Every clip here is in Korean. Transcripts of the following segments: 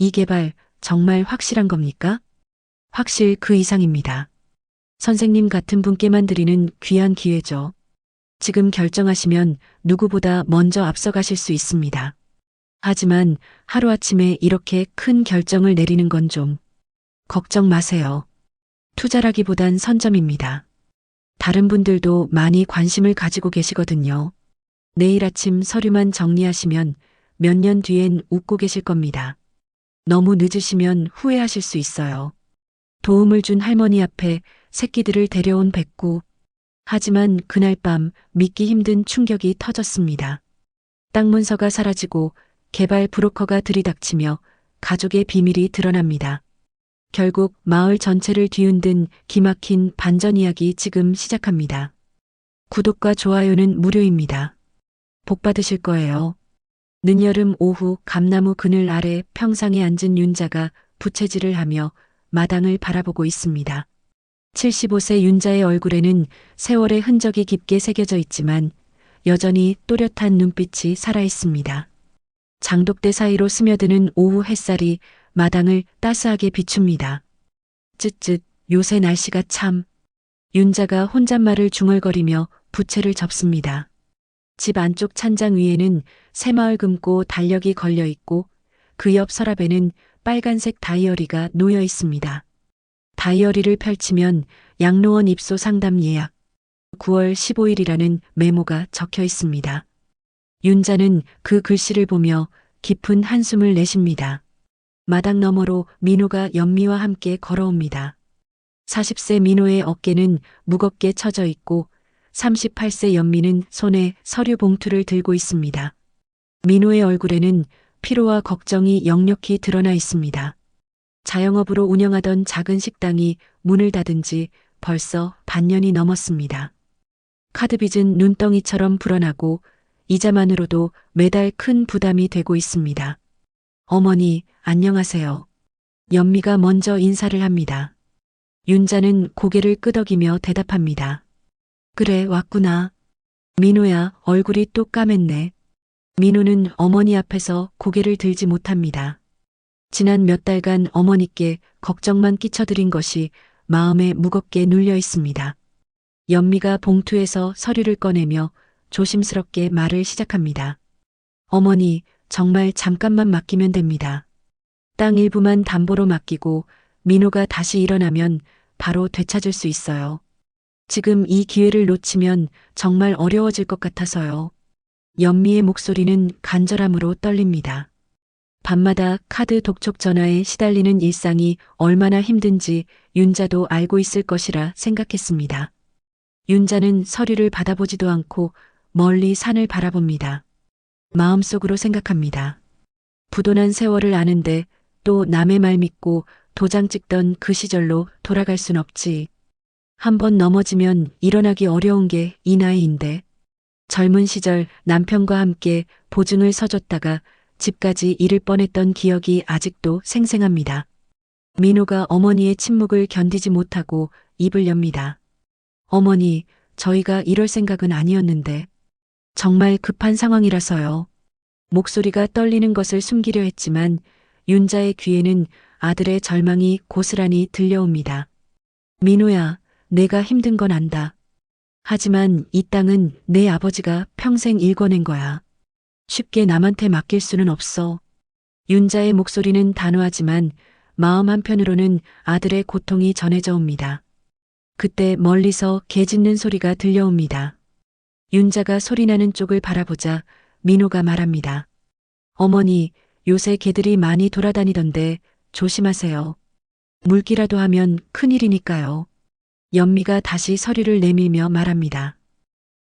이 개발 정말 확실한 겁니까? 확실 그 이상입니다. 선생님 같은 분께만 드리는 귀한 기회죠. 지금 결정하시면 누구보다 먼저 앞서가실 수 있습니다. 하지만 하루아침에 이렇게 큰 결정을 내리는 건 좀 걱정 마세요. 투자라기보단 선점입니다. 다른 분들도 많이 관심을 가지고 계시거든요. 내일 아침 서류만 정리하시면 몇 년 뒤엔 웃고 계실 겁니다. 너무 늦으시면 후회하실 수 있어요. 도움을 준 할머니 앞에 새끼들을 데려온 백구. 하지만 그날 밤 믿기 힘든 충격이 터졌습니다. 땅 문서가 사라지고 개발 브로커가 들이닥치며 가족의 비밀이 드러납니다. 결국 마을 전체를 뒤흔든 기막힌 반전 이야기 지금 시작합니다. 구독과 좋아요는 무료입니다. 복 받으실 거예요. 늦여름 오후 감나무 그늘 아래 평상에 앉은 윤자가 부채질을 하며 마당을 바라보고 있습니다. 75세 윤자의 얼굴에는 세월의 흔적이 깊게 새겨져 있지만 여전히 또렷한 눈빛이 살아 있습니다. 장독대 사이로 스며드는 오후 햇살이 마당을 따스하게 비춥니다. 쯧쯧, 요새 날씨가 참. 윤자가 혼잣말을 중얼거리며 부채를 접습니다. 집 안쪽 찬장 위에는 새마을 금고 달력이 걸려 있고 그 옆 서랍에는 빨간색 다이어리가 놓여 있습니다. 다이어리를 펼치면 양로원 입소 상담 예약 9월 15일이라는 메모가 적혀 있습니다. 윤자는 그 글씨를 보며 깊은 한숨을 내쉽니다. 마당 너머로 민호가 연미와 함께 걸어옵니다. 40세 민호의 어깨는 무겁게 처져 있고 38세 연미는 손에 서류 봉투를 들고 있습니다. 민호의 얼굴에는 피로와 걱정이 역력히 드러나 있습니다. 자영업으로 운영하던 작은 식당이 문을 닫은 지 벌써 반년이 넘었습니다. 카드빚은 눈덩이처럼 불어나고 이자만으로도 매달 큰 부담이 되고 있습니다. 어머니, 안녕하세요. 연미가 먼저 인사를 합니다. 윤자는 고개를 끄덕이며 대답합니다. 그래, 왔구나. 민호야, 얼굴이 또 까맸네. 민호는 어머니 앞에서 고개를 들지 못합니다. 지난 몇 달간 어머니께 걱정만 끼쳐드린 것이 마음에 무겁게 눌려 있습니다. 연미가 봉투에서 서류를 꺼내며 조심스럽게 말을 시작합니다. 어머니, 정말 잠깐만 맡기면 됩니다. 땅 일부만 담보로 맡기고 민호가 다시 일어나면 바로 되찾을 수 있어요. 지금 이 기회를 놓치면 정말 어려워질 것 같아서요. 연미의 목소리는 간절함으로 떨립니다. 밤마다 카드 독촉 전화에 시달리는 일상이 얼마나 힘든지 윤자도 알고 있을 것이라 생각했습니다. 윤자는 서류를 받아보지도 않고 멀리 산을 바라봅니다. 마음속으로 생각합니다. 부도난 세월을 아는데 또 남의 말 믿고 도장 찍던 그 시절로 돌아갈 순 없지. 한번 넘어지면 일어나기 어려운 게 이 나이인데. 젊은 시절 남편과 함께 보증을 서줬다가 집까지 잃을 뻔했던 기억이 아직도 생생합니다. 민호가 어머니의 침묵을 견디지 못하고 입을 엽니다. 어머니, 저희가 이럴 생각은 아니었는데. 정말 급한 상황이라서요. 목소리가 떨리는 것을 숨기려 했지만 윤자의 귀에는 아들의 절망이 고스란히 들려옵니다. 민호야, 내가 힘든 건 안다. 하지만 이 땅은 내 아버지가 평생 일궈낸 거야. 쉽게 남한테 맡길 수는 없어. 윤자의 목소리는 단호하지만 마음 한편으로는 아들의 고통이 전해져 옵니다. 그때 멀리서 개 짖는 소리가 들려옵니다. 윤자가 소리나는 쪽을 바라보자 민호가 말합니다. 어머니, 요새 개들이 많이 돌아다니던데 조심하세요. 물기라도 하면 큰일이니까요. 연미가 다시 서류를 내밀며 말합니다.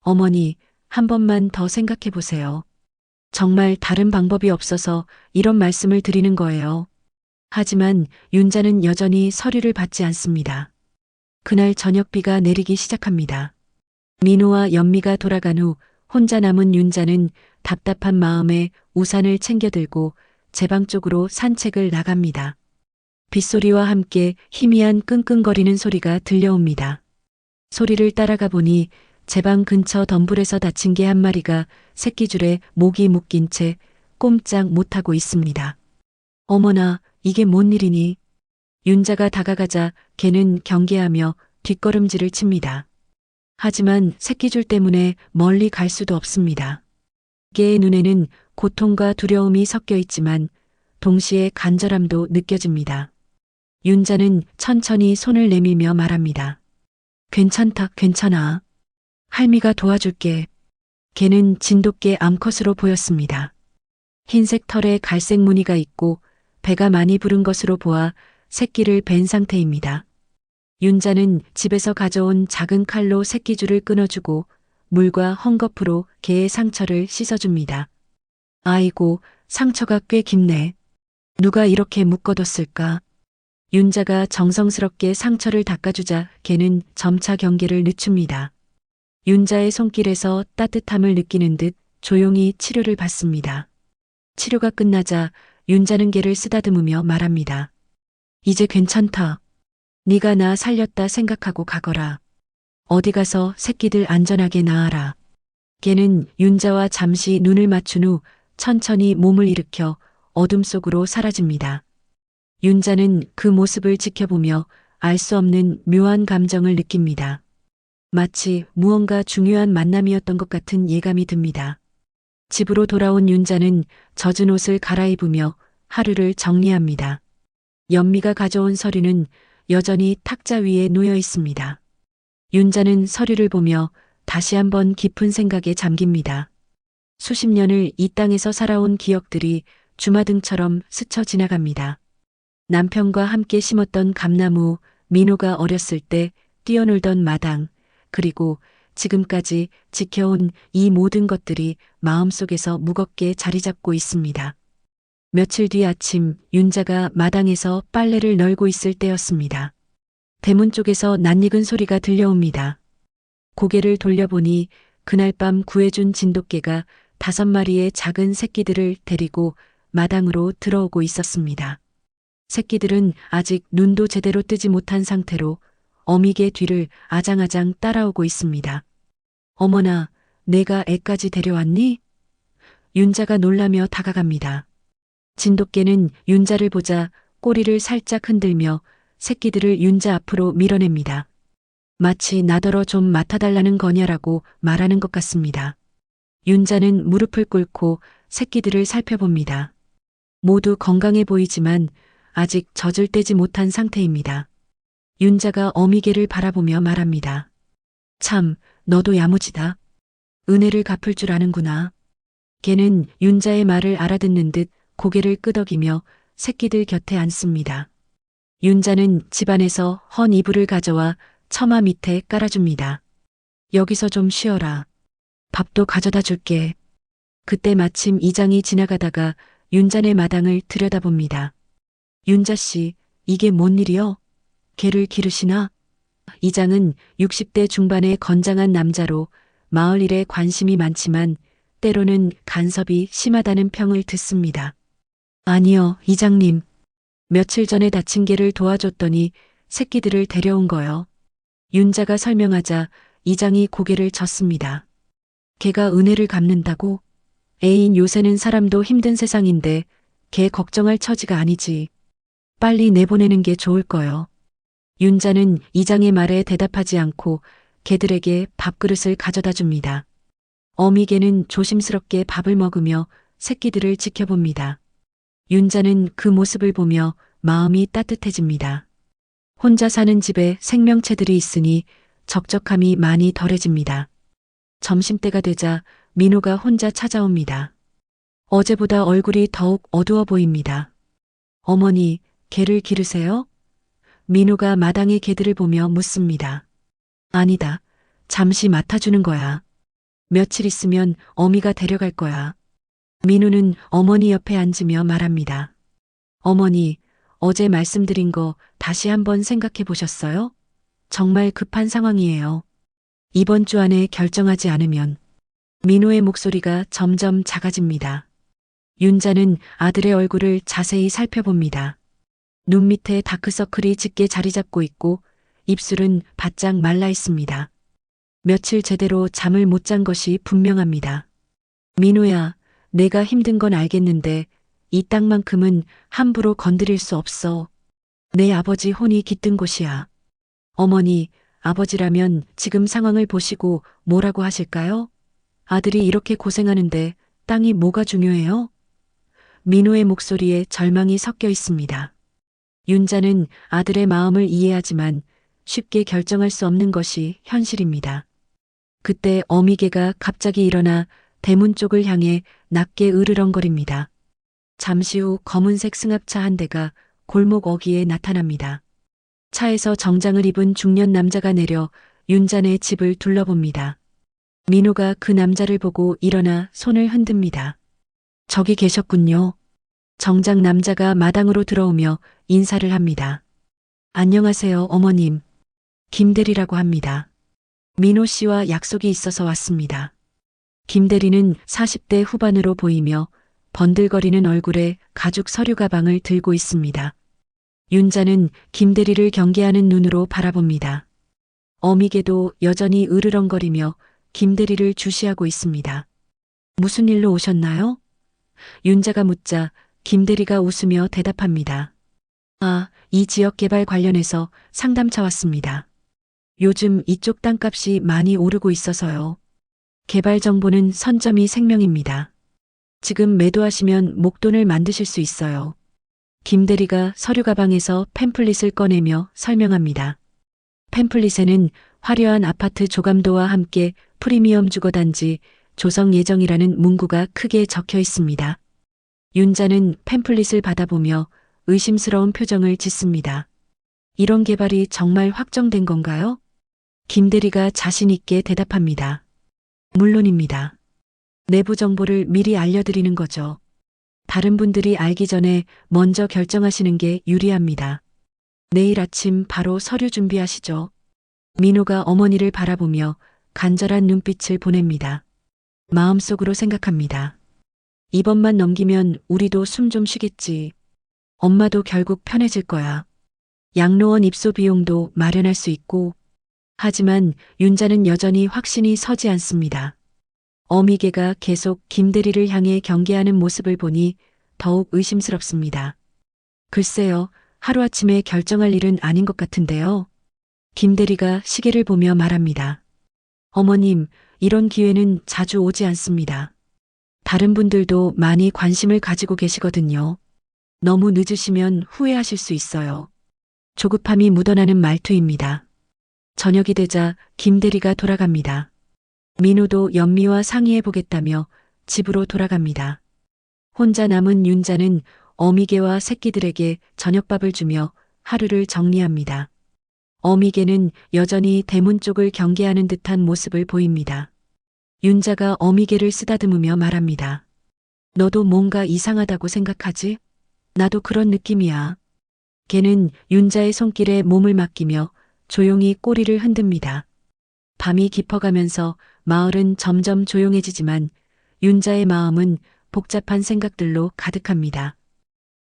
어머니, 한 번만 더 생각해 보세요. 정말 다른 방법이 없어서 이런 말씀을 드리는 거예요. 하지만 윤자는 여전히 서류를 받지 않습니다. 그날 저녁비가 내리기 시작합니다. 민호와 연미가 돌아간 후 혼자 남은 윤자는 답답한 마음에 우산을 챙겨 들고 제 방 쪽으로 산책을 나갑니다. 빗소리와 함께 희미한 끙끙거리는 소리가 들려옵니다. 소리를 따라가 보니 제 방 근처 덤불에서 다친 개 한 마리가 새끼줄에 목이 묶인 채 꼼짝 못하고 있습니다. 어머나, 이게 뭔 일이니? 윤자가 다가가자 걔는 경계하며 뒷걸음질을 칩니다. 하지만 새끼줄 때문에 멀리 갈 수도 없습니다. 개의 눈에는 고통과 두려움이 섞여 있지만 동시에 간절함도 느껴집니다. 윤자는 천천히 손을 내밀며 말합니다. 괜찮다, 괜찮아. 할미가 도와줄게. 걔는 진돗개 암컷으로 보였습니다. 흰색 털에 갈색 무늬가 있고 배가 많이 부른 것으로 보아 새끼를 벤 상태입니다. 윤자는 집에서 가져온 작은 칼로 새끼줄을 끊어주고 물과 헝겊으로 개의 상처를 씻어줍니다. 아이고, 상처가 꽤 깊네. 누가 이렇게 묶어뒀을까? 윤자가 정성스럽게 상처를 닦아주자 개는 점차 경계를 늦춥니다. 윤자의 손길에서 따뜻함을 느끼는 듯 조용히 치료를 받습니다. 치료가 끝나자 윤자는 개를 쓰다듬으며 말합니다. 이제 괜찮다. 네가 나 살렸다 생각하고 가거라. 어디 가서 새끼들 안전하게 낳아라. 개는 윤자와 잠시 눈을 맞춘 후 천천히 몸을 일으켜 어둠 속으로 사라집니다. 윤자는 그 모습을 지켜보며 알 수 없는 묘한 감정을 느낍니다. 마치 무언가 중요한 만남이었던 것 같은 예감이 듭니다. 집으로 돌아온 윤자는 젖은 옷을 갈아입으며 하루를 정리합니다. 연미가 가져온 서류는 여전히 탁자 위에 놓여 있습니다. 윤자는 서류를 보며 다시 한번 깊은 생각에 잠깁니다. 수십 년을 이 땅에서 살아온 기억들이 주마등처럼 스쳐 지나갑니다. 남편과 함께 심었던 감나무, 민호가 어렸을 때 뛰어놀던 마당, 그리고 지금까지 지켜온 이 모든 것들이 마음속에서 무겁게 자리 잡고 있습니다. 며칠 뒤 아침 윤자가 마당에서 빨래를 널고 있을 때였습니다. 대문 쪽에서 낯익은 소리가 들려옵니다. 고개를 돌려보니 그날 밤 구해준 진돗개가 5마리의 작은 새끼들을 데리고 마당으로 들어오고 있었습니다. 새끼들은 아직 눈도 제대로 뜨지 못한 상태로 어미개 뒤를 아장아장 따라오고 있습니다. 어머나, 내가 애까지 데려왔니? 윤자가 놀라며 다가갑니다. 진돗개는 윤자를 보자 꼬리를 살짝 흔들며 새끼들을 윤자 앞으로 밀어냅니다. 마치 나더러 좀 맡아달라는 거냐라고 말하는 것 같습니다. 윤자는 무릎을 꿇고 새끼들을 살펴봅니다. 모두 건강해 보이지만 아직 젖을 떼지 못한 상태입니다. 윤자가 어미개를 바라보며 말합니다. 참, 너도 야무지다. 은혜를 갚을 줄 아는구나. 개는 윤자의 말을 알아듣는 듯 고개를 끄덕이며 새끼들 곁에 앉습니다. 윤자는 집안에서 헌 이불을 가져와 처마 밑에 깔아줍니다. 여기서 좀 쉬어라. 밥도 가져다 줄게. 그때 마침 이장이 지나가다가 윤자네 마당을 들여다봅니다. 윤자 씨, 이게 뭔 일이요? 개를 기르시나? 이장은 60대 중반의 건장한 남자로 마을 일에 관심이 많지만 때로는 간섭이 심하다는 평을 듣습니다. 아니요, 이장님. 며칠 전에 다친 개를 도와줬더니 새끼들을 데려온 거요. 윤자가 설명하자 이장이 고개를 젓습니다. 개가 은혜를 갚는다고? 애인 요새는 사람도 힘든 세상인데 개 걱정할 처지가 아니지. 빨리 내보내는 게 좋을 거요. 윤자는 이장의 말에 대답하지 않고 개들에게 밥그릇을 가져다 줍니다. 어미개는 조심스럽게 밥을 먹으며 새끼들을 지켜봅니다. 윤자는 그 모습을 보며 마음이 따뜻해집니다. 혼자 사는 집에 생명체들이 있으니 적적함이 많이 덜해집니다. 점심때가 되자 민호가 혼자 찾아옵니다. 어제보다 얼굴이 더욱 어두워 보입니다. 어머니, 개를 기르세요? 민호가 마당의 개들을 보며 묻습니다. 아니다. 잠시 맡아주는 거야. 며칠 있으면 어미가 데려갈 거야. 민호는 어머니 옆에 앉으며 말합니다. 어머니, 어제 말씀드린 거 다시 한번 생각해 보셨어요? 정말 급한 상황이에요. 이번 주 안에 결정하지 않으면. 민호의 목소리가 점점 작아집니다. 윤자는 아들의 얼굴을 자세히 살펴봅니다. 눈 밑에 다크서클이 짙게 자리 잡고 있고 입술은 바짝 말라 있습니다. 며칠 제대로 잠을 못 잔 것이 분명합니다. 민호야, 내가 힘든 건 알겠는데 이 땅만큼은 함부로 건드릴 수 없어. 내 아버지 혼이 깃든 곳이야. 어머니, 아버지라면 지금 상황을 보시고 뭐라고 하실까요? 아들이 이렇게 고생하는데 땅이 뭐가 중요해요? 민호의 목소리에 절망이 섞여 있습니다. 윤자는 아들의 마음을 이해하지만 쉽게 결정할 수 없는 것이 현실입니다. 그때 어미개가 갑자기 일어나 대문 쪽을 향해 낮게 으르렁거립니다. 잠시 후 검은색 승합차 한 대가 골목 어귀에 나타납니다. 차에서 정장을 입은 중년 남자가 내려 윤잔의 집을 둘러봅니다. 민호가 그 남자를 보고 일어나 손을 흔듭니다. 저기 계셨군요. 정장 남자가 마당으로 들어오며 인사를 합니다. 안녕하세요, 어머님. 김대리라고 합니다. 민호 씨와 약속이 있어서 왔습니다. 김대리는 40대 후반으로 보이며 번들거리는 얼굴에 가죽 서류 가방을 들고 있습니다. 윤자는 김대리를 경계하는 눈으로 바라봅니다. 어미개도 여전히 으르렁거리며 김대리를 주시하고 있습니다. 무슨 일로 오셨나요? 윤자가 묻자 김대리가 웃으며 대답합니다. 아, 이 지역 개발 관련해서 상담차 왔습니다. 요즘 이쪽 땅값이 많이 오르고 있어서요. 개발 정보는 선점이 생명입니다. 지금 매도하시면 목돈을 만드실 수 있어요. 김대리가 서류 가방에서 팸플릿을 꺼내며 설명합니다. 팸플릿에는 화려한 아파트 조감도와 함께 프리미엄 주거단지 조성 예정이라는 문구가 크게 적혀 있습니다. 윤자는 팸플릿을 받아보며 의심스러운 표정을 짓습니다. 이런 개발이 정말 확정된 건가요? 김대리가 자신 있게 대답합니다. 물론입니다. 내부 정보를 미리 알려드리는 거죠. 다른 분들이 알기 전에 먼저 결정하시는 게 유리합니다. 내일 아침 바로 서류 준비하시죠. 민호가 어머니를 바라보며 간절한 눈빛을 보냅니다. 마음속으로 생각합니다. 이번만 넘기면 우리도 숨 좀 쉬겠지. 엄마도 결국 편해질 거야. 양로원 입소 비용도 마련할 수 있고. 하지만 윤자는 여전히 확신이 서지 않습니다. 어미개가 계속 김대리를 향해 경계하는 모습을 보니 더욱 의심스럽습니다. 글쎄요, 하루아침에 결정할 일은 아닌 것 같은데요. 김대리가 시계를 보며 말합니다. 어머님, 이런 기회는 자주 오지 않습니다. 다른 분들도 많이 관심을 가지고 계시거든요. 너무 늦으시면 후회하실 수 있어요. 조급함이 묻어나는 말투입니다. 저녁이 되자 김대리가 돌아갑니다. 민호도 연미와 상의해보겠다며 집으로 돌아갑니다. 혼자 남은 윤자는 어미개와 새끼들에게 저녁밥을 주며 하루를 정리합니다. 어미개는 여전히 대문 쪽을 경계하는 듯한 모습을 보입니다. 윤자가 어미개를 쓰다듬으며 말합니다. 너도 뭔가 이상하다고 생각하지? 나도 그런 느낌이야. 걔는 윤자의 손길에 몸을 맡기며 조용히 꼬리를 흔듭니다. 밤이 깊어가면서 마을은 점점 조용해지지만 윤자의 마음은 복잡한 생각들로 가득합니다.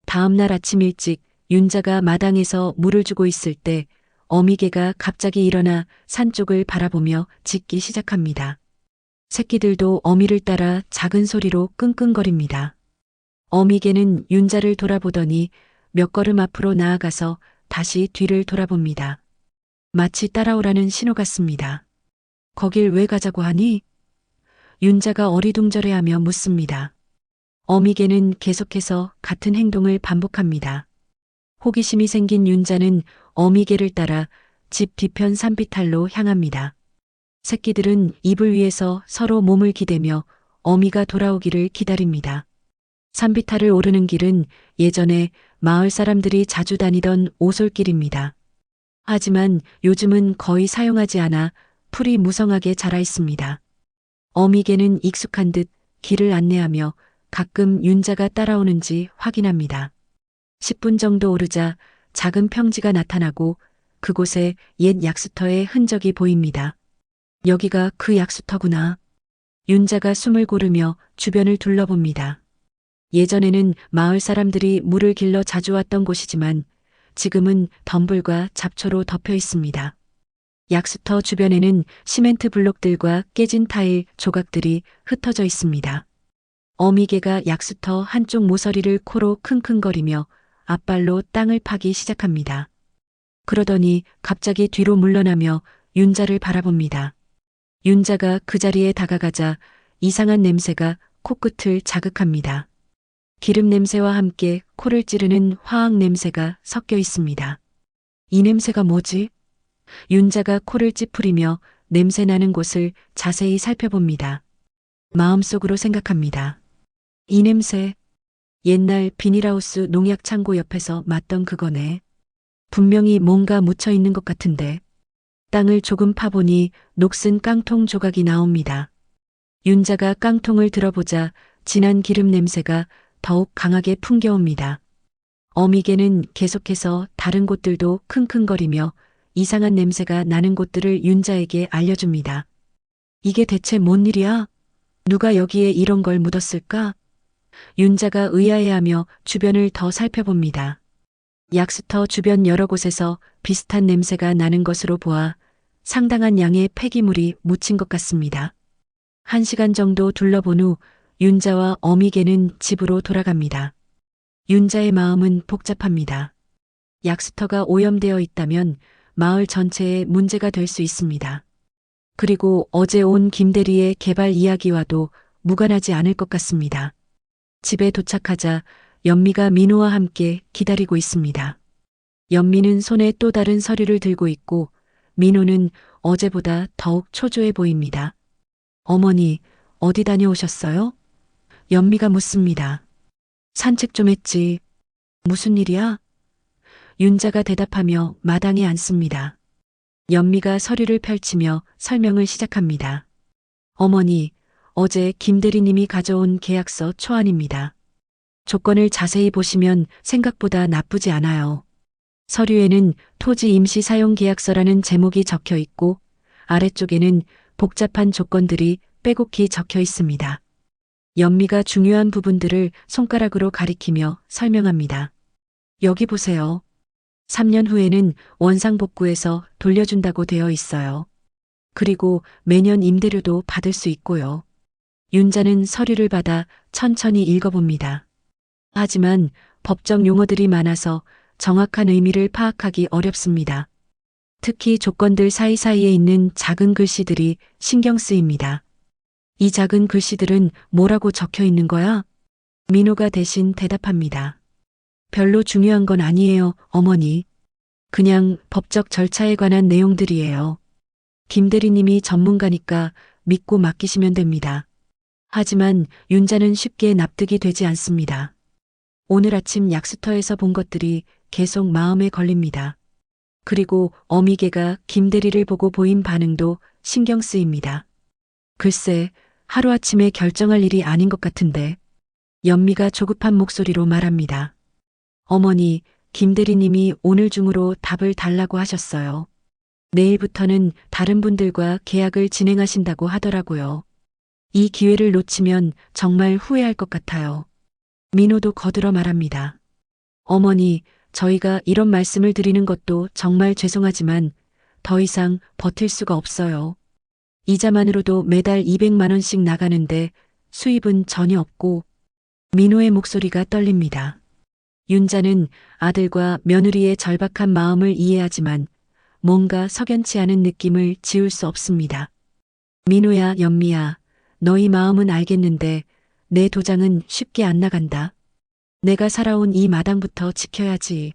다음 날 아침 일찍 윤자가 마당에서 물을 주고 있을 때 어미개가 갑자기 일어나 산 쪽을 바라보며 짖기 시작합니다. 새끼들도 어미를 따라 작은 소리로 끙끙거립니다. 어미개는 윤자를 돌아보더니 몇 걸음 앞으로 나아가서 다시 뒤를 돌아봅니다. 마치 따라오라는 신호 같습니다. 거길 왜 가자고 하니? 윤자가 어리둥절해하며 묻습니다. 어미개는 계속해서 같은 행동을 반복합니다. 호기심이 생긴 윤자는 어미개를 따라 집 뒤편 산비탈로 향합니다. 새끼들은 이불 위에서 서로 몸을 기대며 어미가 돌아오기를 기다립니다. 산비탈을 오르는 길은 예전에 마을 사람들이 자주 다니던 오솔길입니다. 하지만 요즘은 거의 사용하지 않아 풀이 무성하게 자라 있습니다. 어미개는 익숙한 듯 길을 안내하며 가끔 윤자가 따라오는지 확인합니다. 10분 정도 오르자 작은 평지가 나타나고 그곳에 옛 약수터의 흔적이 보입니다. 여기가 그 약수터구나. 윤자가 숨을 고르며 주변을 둘러봅니다. 예전에는 마을 사람들이 물을 길러 자주 왔던 곳이지만 지금은 덤불과 잡초로 덮여 있습니다. 약수터 주변에는 시멘트 블록들과 깨진 타일 조각들이 흩어져 있습니다. 어미개가 약수터 한쪽 모서리를 코로 킁킁거리며 앞발로 땅을 파기 시작합니다. 그러더니 갑자기 뒤로 물러나며 윤자를 바라봅니다. 윤자가 그 자리에 다가가자 이상한 냄새가 코끝을 자극합니다. 기름 냄새와 함께 코를 찌르는 화학 냄새가 섞여 있습니다. 이 냄새가 뭐지? 윤자가 코를 찌푸리며 냄새 나는 곳을 자세히 살펴봅니다. 마음속으로 생각합니다. 이 냄새, 옛날 비닐하우스 농약 창고 옆에서 맡던 그거네. 분명히 뭔가 묻혀 있는 것 같은데. 땅을 조금 파보니 녹슨 깡통 조각이 나옵니다. 윤자가 깡통을 들어보자 진한 기름 냄새가 더욱 강하게 풍겨옵니다. 어미개는 계속해서 다른 곳들도 킁킁거리며 이상한 냄새가 나는 곳들을 윤자에게 알려줍니다. 이게 대체 뭔 일이야? 누가 여기에 이런 걸 묻었을까? 윤자가 의아해하며 주변을 더 살펴봅니다. 약수터 주변 여러 곳에서 비슷한 냄새가 나는 것으로 보아 상당한 양의 폐기물이 묻힌 것 같습니다. 1시간 정도 둘러본 후 윤자와 어미개는 집으로 돌아갑니다. 윤자의 마음은 복잡합니다. 약수터가 오염되어 있다면 마을 전체에 문제가 될 수 있습니다. 그리고 어제 온 김대리의 개발 이야기와도 무관하지 않을 것 같습니다. 집에 도착하자 연미가 민호와 함께 기다리고 있습니다. 연미는 손에 또 다른 서류를 들고 있고 민호는 어제보다 더욱 초조해 보입니다. 어머니, 어디 다녀오셨어요? 연미가 묻습니다. 산책 좀 했지. 무슨 일이야? 윤자가 대답하며 마당에 앉습니다. 연미가 서류를 펼치며 설명을 시작합니다. 어머니, 어제 김대리님이 가져온 계약서 초안입니다. 조건을 자세히 보시면 생각보다 나쁘지 않아요. 서류에는 토지 임시 사용 계약서라는 제목이 적혀 있고 아래쪽에는 복잡한 조건들이 빼곡히 적혀 있습니다. 연미가 중요한 부분들을 손가락으로 가리키며 설명합니다. 여기 보세요. 3년 후에는 원상복구해서 돌려준다고 되어 있어요. 그리고 매년 임대료도 받을 수 있고요. 윤자는 서류를 받아 천천히 읽어봅니다. 하지만 법적 용어들이 많아서 정확한 의미를 파악하기 어렵습니다. 특히 조건들 사이사이에 있는 작은 글씨들이 신경 쓰입니다. 이 작은 글씨들은 뭐라고 적혀 있는 거야? 민호가 대신 대답합니다. 별로 중요한 건 아니에요, 어머니. 그냥 법적 절차에 관한 내용들이에요. 김 대리님이 전문가니까 믿고 맡기시면 됩니다. 하지만 윤자는 쉽게 납득이 되지 않습니다. 오늘 아침 약수터에서 본 것들이 계속 마음에 걸립니다. 그리고 어미개가 김 대리를 보고 보인 반응도 신경 쓰입니다. 글쎄, 하루아침에 결정할 일이 아닌 것 같은데. 연미가 조급한 목소리로 말합니다. 어머니, 김 대리님이 오늘 중으로 답을 달라고 하셨어요. 내일부터는 다른 분들과 계약을 진행하신다고 하더라고요. 이 기회를 놓치면 정말 후회할 것 같아요. 민호도 거들어 말합니다. 어머니, 저희가 이런 말씀을 드리는 것도 정말 죄송하지만 더 이상 버틸 수가 없어요. 이자만으로도 매달 200만 원씩 나가는데 수입은 전혀 없고. 민호의 목소리가 떨립니다. 윤자는 아들과 며느리의 절박한 마음을 이해하지만 뭔가 석연치 않은 느낌을 지울 수 없습니다. 민호야, 연미야, 너희 마음은 알겠는데 내 도장은 쉽게 안 나간다. 내가 살아온 이 마당부터 지켜야지.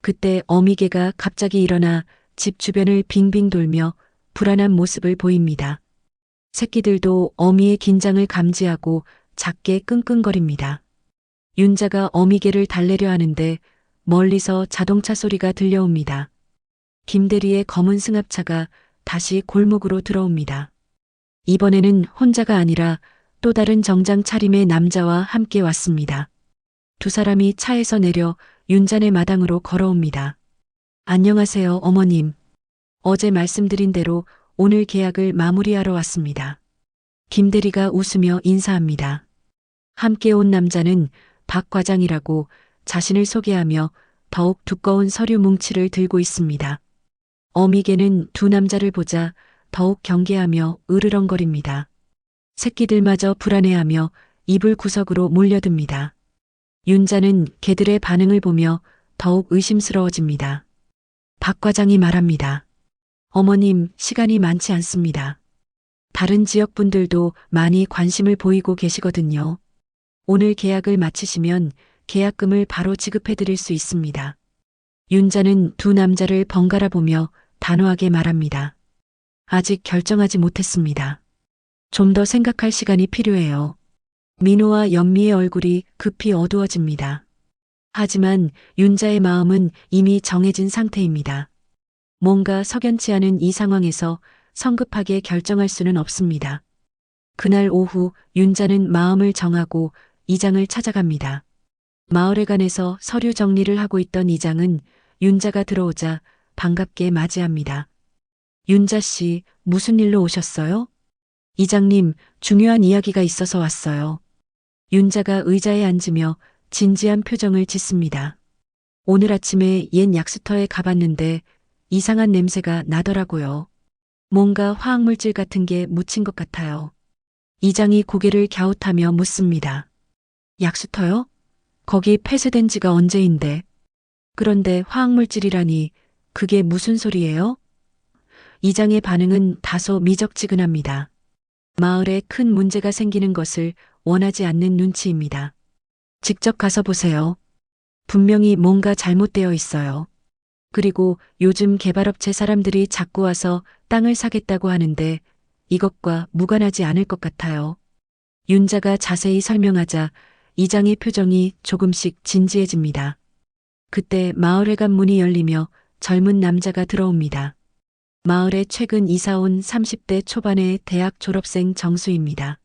그때 어미개가 갑자기 일어나 집 주변을 빙빙 돌며 불안한 모습을 보입니다. 새끼들도 어미의 긴장을 감지하고 작게 끙끙거립니다. 윤자가 어미개를 달래려 하는데 멀리서 자동차 소리가 들려옵니다. 김대리의 검은 승합차가 다시 골목으로 들어옵니다. 이번에는 혼자가 아니라 또 다른 정장 차림의 남자와 함께 왔습니다. 두 사람이 차에서 내려 윤자네 마당으로 걸어옵니다. 안녕하세요, 어머님. 어제 말씀드린 대로 오늘 계약을 마무리하러 왔습니다. 김대리가 웃으며 인사합니다. 함께 온 남자는 박 과장이라고 자신을 소개하며 더욱 두꺼운 서류 뭉치를 들고 있습니다. 어미개는 두 남자를 보자 더욱 경계하며 으르렁거립니다. 새끼들마저 불안해하며 이불 구석으로 몰려듭니다. 윤자는 개들의 반응을 보며 더욱 의심스러워집니다. 박 과장이 말합니다. 어머님, 시간이 많지 않습니다. 다른 지역 분들도 많이 관심을 보이고 계시거든요. 오늘 계약을 마치시면 계약금을 바로 지급해 드릴 수 있습니다. 윤자는 두 남자를 번갈아 보며 단호하게 말합니다. 아직 결정하지 못했습니다. 좀 더 생각할 시간이 필요해요. 민호와 연미의 얼굴이 급히 어두워집니다. 하지만 윤자의 마음은 이미 정해진 상태입니다. 뭔가 석연치 않은 이 상황에서 성급하게 결정할 수는 없습니다. 그날 오후 윤자는 마음을 정하고 이장을 찾아갑니다. 마을회관에서 서류 정리를 하고 있던 이장은 윤자가 들어오자 반갑게 맞이합니다. 윤자 씨, 무슨 일로 오셨어요? 이장님, 중요한 이야기가 있어서 왔어요. 윤자가 의자에 앉으며 진지한 표정을 짓습니다. 오늘 아침에 옛 약수터에 가봤는데 이상한 냄새가 나더라고요. 뭔가 화학물질 같은 게 묻힌 것 같아요. 이장이 고개를 갸웃하며 묻습니다. 약수터요? 거기 폐쇄된 지가 언제인데. 그런데 화학물질이라니 그게 무슨 소리예요? 이장의 반응은 다소 미적지근합니다. 마을에 큰 문제가 생기는 것을 원하지 않는 눈치입니다. 직접 가서 보세요. 분명히 뭔가 잘못되어 있어요. 그리고 요즘 개발업체 사람들이 자꾸 와서 땅을 사겠다고 하는데 이것과 무관하지 않을 것 같아요. 윤자가 자세히 설명하자 이장의 표정이 조금씩 진지해집니다. 그때 마을회관 문이 열리며 젊은 남자가 들어옵니다. 마을에 최근 이사 온 30대 초반의 대학 졸업생 정수입니다.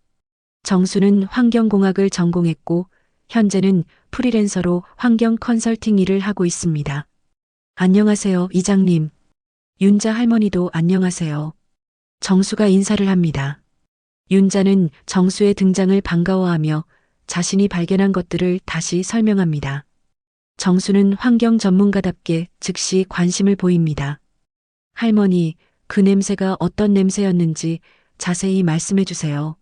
정수는 환경공학을 전공했고 현재는 프리랜서로 환경 컨설팅 일을 하고 있습니다. 안녕하세요, 이장님. 윤자 할머니도 안녕하세요. 정수가 인사를 합니다. 윤자는 정수의 등장을 반가워하며 자신이 발견한 것들을 다시 설명합니다. 정수는 환경 전문가답게 즉시 관심을 보입니다. 할머니, 그 냄새가 어떤 냄새였는지 자세히 말씀해 주세요.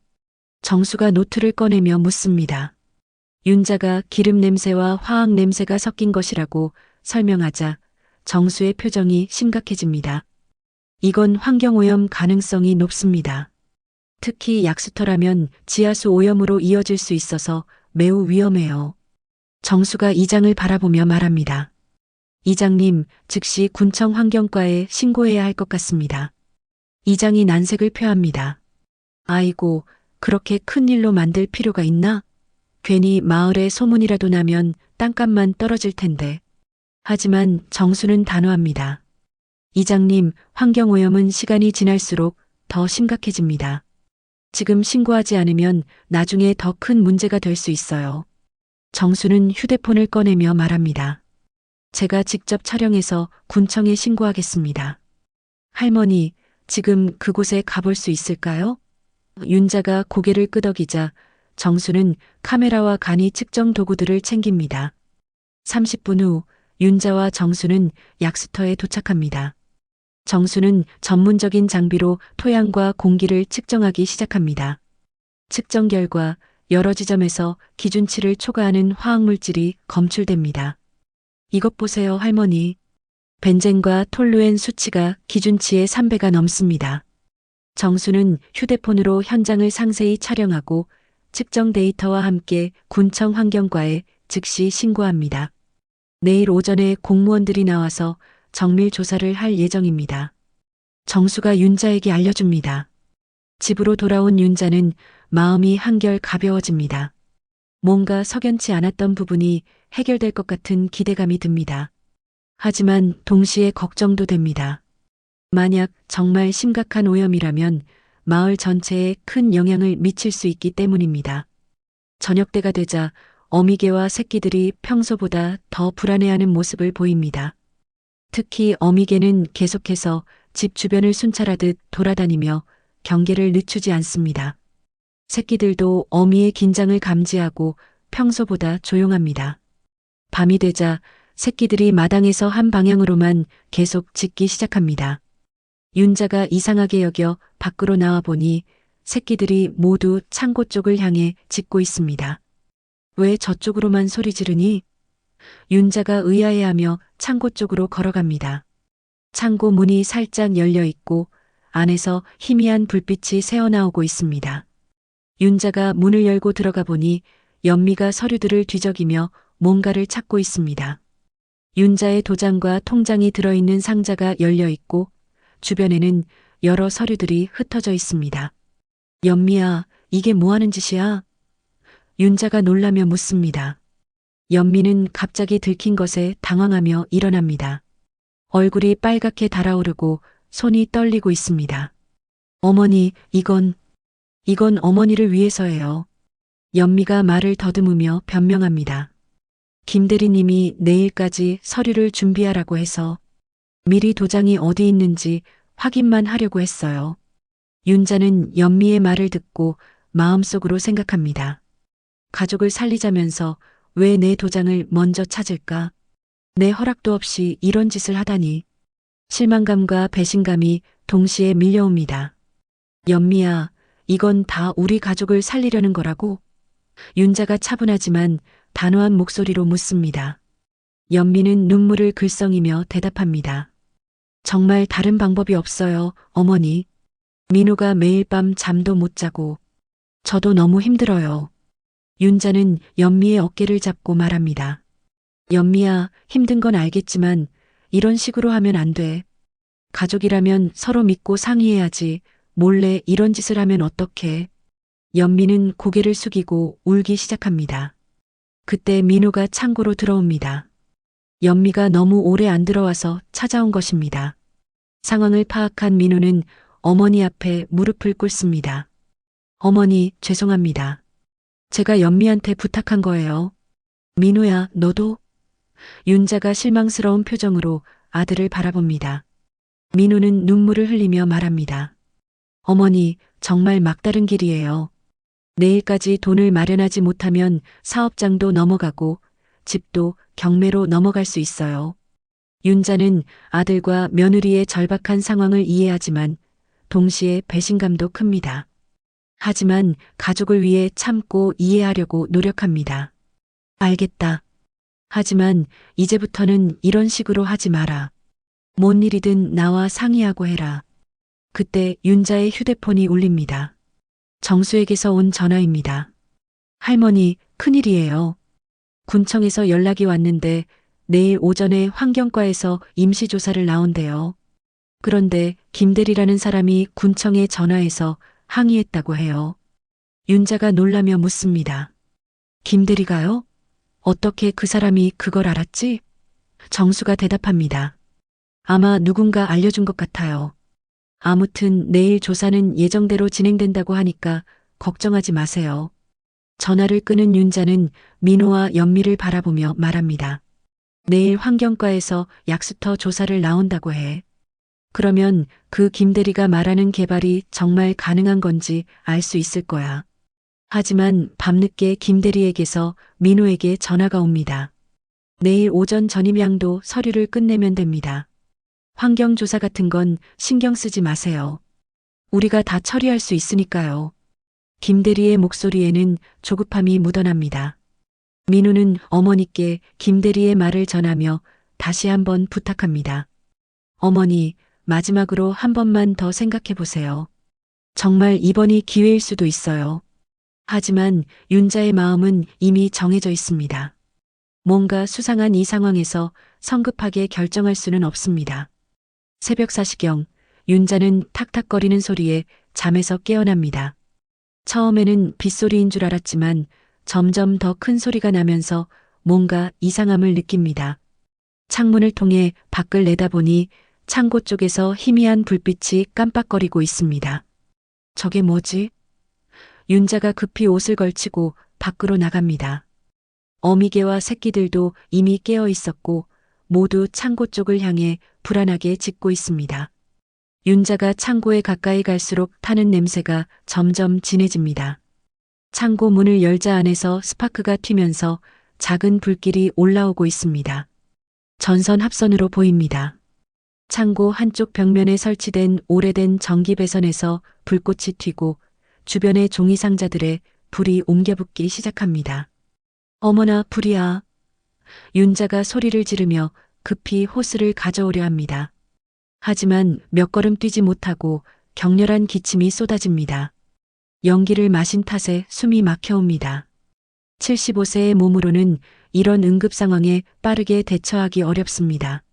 정수가 노트를 꺼내며 묻습니다. 윤자가 기름 냄새와 화학 냄새가 섞인 것이라고 설명하자 정수의 표정이 심각해집니다. 이건 환경오염 가능성이 높습니다. 특히 약수터라면 지하수 오염으로 이어질 수 있어서 매우 위험해요. 정수가 이장을 바라보며 말합니다. 이장님, 즉시 군청 환경과에 신고해야 할 것 같습니다. 이장이 난색을 표합니다. 아이고, 그렇게 큰 일로 만들 필요가 있나? 괜히 마을에 소문이라도 나면 땅값만 떨어질 텐데. 하지만 정수는 단호합니다. 이장님, 환경오염은 시간이 지날수록 더 심각해집니다. 지금 신고하지 않으면 나중에 더 큰 문제가 될 수 있어요. 정수는 휴대폰을 꺼내며 말합니다. 제가 직접 촬영해서 군청에 신고하겠습니다. 할머니, 지금 그곳에 가볼 수 있을까요? 윤자가 고개를 끄덕이자 정수는 카메라와 간이 측정 도구들을 챙깁니다. 30분 후 윤자와 정수는 약수터에 도착합니다. 정수는 전문적인 장비로 토양과 공기를 측정하기 시작합니다. 측정 결과 여러 지점에서 기준치를 초과하는 화학물질이 검출됩니다. 이것 보세요, 할머니. 벤젠과 톨루엔 수치가 기준치의 3배가 넘습니다. 정수는 휴대폰으로 현장을 상세히 촬영하고 측정 데이터와 함께 군청 환경과에 즉시 신고합니다. 내일 오전에 공무원들이 나와서 정밀 조사를 할 예정입니다. 정수가 윤자에게 알려줍니다. 집으로 돌아온 윤자는 마음이 한결 가벼워집니다. 뭔가 석연치 않았던 부분이 해결될 것 같은 기대감이 듭니다. 하지만 동시에 걱정도 됩니다. 만약 정말 심각한 오염이라면 마을 전체에 큰 영향을 미칠 수 있기 때문입니다. 저녁때가 되자 어미개와 새끼들이 평소보다 더 불안해하는 모습을 보입니다. 특히 어미개는 계속해서 집 주변을 순찰하듯 돌아다니며 경계를 늦추지 않습니다. 새끼들도 어미의 긴장을 감지하고 평소보다 조용합니다. 밤이 되자 새끼들이 마당에서 한 방향으로만 계속 짖기 시작합니다. 윤자가 이상하게 여겨 밖으로 나와 보니 새끼들이 모두 창고 쪽을 향해 짖고 있습니다. 왜 저쪽으로만 소리 지르니? 윤자가 의아해하며 창고 쪽으로 걸어갑니다. 창고 문이 살짝 열려 있고 안에서 희미한 불빛이 새어나오고 있습니다. 윤자가 문을 열고 들어가 보니 연미가 서류들을 뒤적이며 뭔가를 찾고 있습니다. 윤자의 도장과 통장이 들어있는 상자가 열려 있고 주변에는 여러 서류들이 흩어져 있습니다. 연미야, 이게 뭐 하는 짓이야? 윤자가 놀라며 묻습니다. 연미는 갑자기 들킨 것에 당황하며 일어납니다. 얼굴이 빨갛게 달아오르고 손이 떨리고 있습니다. 어머니, 이건 어머니를 위해서예요. 연미가 말을 더듬으며 변명합니다. 김 대리님이 내일까지 서류를 준비하라고 해서 미리 도장이 어디 있는지 확인만 하려고 했어요. 윤자는 연미의 말을 듣고 마음속으로 생각합니다. 가족을 살리자면서 왜 내 도장을 먼저 찾을까? 내 허락도 없이 이런 짓을 하다니. 실망감과 배신감이 동시에 밀려옵니다. 연미야, 이건 다 우리 가족을 살리려는 거라고? 윤자가 차분하지만 단호한 목소리로 묻습니다. 연미는 눈물을 글썽이며 대답합니다. 정말 다른 방법이 없어요, 어머니. 민호가 매일 밤 잠도 못 자고 저도 너무 힘들어요. 윤자는 연미의 어깨를 잡고 말합니다. 연미야, 힘든 건 알겠지만 이런 식으로 하면 안 돼. 가족이라면 서로 믿고 상의해야지. 몰래 이런 짓을 하면 어떡해. 연미는 고개를 숙이고 울기 시작합니다. 그때 민호가 창고로 들어옵니다. 연미가 너무 오래 안 들어와서 찾아온 것입니다. 상황을 파악한 민호는 어머니 앞에 무릎을 꿇습니다. 어머니, 죄송합니다. 제가 연미한테 부탁한 거예요. 민호야, 너도? 윤자가 실망스러운 표정으로 아들을 바라봅니다. 민호는 눈물을 흘리며 말합니다. 어머니, 정말 막다른 길이에요. 내일까지 돈을 마련하지 못하면 사업장도 넘어가고 집도 경매로 넘어갈 수 있어요. 윤자는 아들과 며느리의 절박한 상황을 이해하지만 동시에 배신감도 큽니다. 하지만 가족을 위해 참고 이해하려고 노력합니다. 알겠다. 하지만 이제부터는 이런 식으로 하지 마라. 뭔 일이든 나와 상의하고 해라. 그때 윤자의 휴대폰이 울립니다. 정수에게서 온 전화입니다. 할머니, 큰일이에요. 군청에서 연락이 왔는데 내일 오전에 환경과에서 임시조사를 나온대요. 그런데 김대리라는 사람이 군청에 전화해서 항의했다고 해요. 윤자가 놀라며 묻습니다. 김대리가요? 어떻게 그 사람이 그걸 알았지? 정수가 대답합니다. 아마 누군가 알려준 것 같아요. 아무튼 내일 조사는 예정대로 진행된다고 하니까 걱정하지 마세요. 전화를 끄는 윤자는 민호와 연미를 바라보며 말합니다. 내일 환경과에서 약수터 조사를 나온다고 해. 그러면 그 김대리가 말하는 개발이 정말 가능한 건지 알 수 있을 거야. 하지만 밤늦게 김대리에게서 민호에게 전화가 옵니다. 내일 오전 전임양도 서류를 끝내면 됩니다. 환경조사 같은 건 신경 쓰지 마세요. 우리가 다 처리할 수 있으니까요. 김대리의 목소리에는 조급함이 묻어납니다. 민호는 어머니께 김대리의 말을 전하며 다시 한번 부탁합니다. 어머니, 마지막으로 한 번만 더 생각해 보세요. 정말 이번이 기회일 수도 있어요. 하지만 윤자의 마음은 이미 정해져 있습니다. 뭔가 수상한 이 상황에서 성급하게 결정할 수는 없습니다. 새벽 4시경 윤자는 탁탁거리는 소리에 잠에서 깨어납니다. 처음에는 빗소리인 줄 알았지만 점점 더 큰 소리가 나면서 뭔가 이상함을 느낍니다. 창문을 통해 밖을 내다보니 창고 쪽에서 희미한 불빛이 깜빡거리고 있습니다. 저게 뭐지? 윤자가 급히 옷을 걸치고 밖으로 나갑니다. 어미개와 새끼들도 이미 깨어 있었고 모두 창고 쪽을 향해 불안하게 짖고 있습니다. 윤자가 창고에 가까이 갈수록 타는 냄새가 점점 진해집니다. 창고 문을 열자 안에서 스파크가 튀면서 작은 불길이 올라오고 있습니다. 전선 합선으로 보입니다. 창고 한쪽 벽면에 설치된 오래된 전기 배선에서 불꽃이 튀고 주변의 종이 상자들에 불이 옮겨붙기 시작합니다. 어머나 불이야. 윤자가 소리를 지르며 급히 호스를 가져오려 합니다. 하지만 몇 걸음 뛰지 못하고 격렬한 기침이 쏟아집니다. 연기를 마신 탓에 숨이 막혀옵니다. 75세의 몸으로는 이런 응급 상황에 빠르게 대처하기 어렵습니다.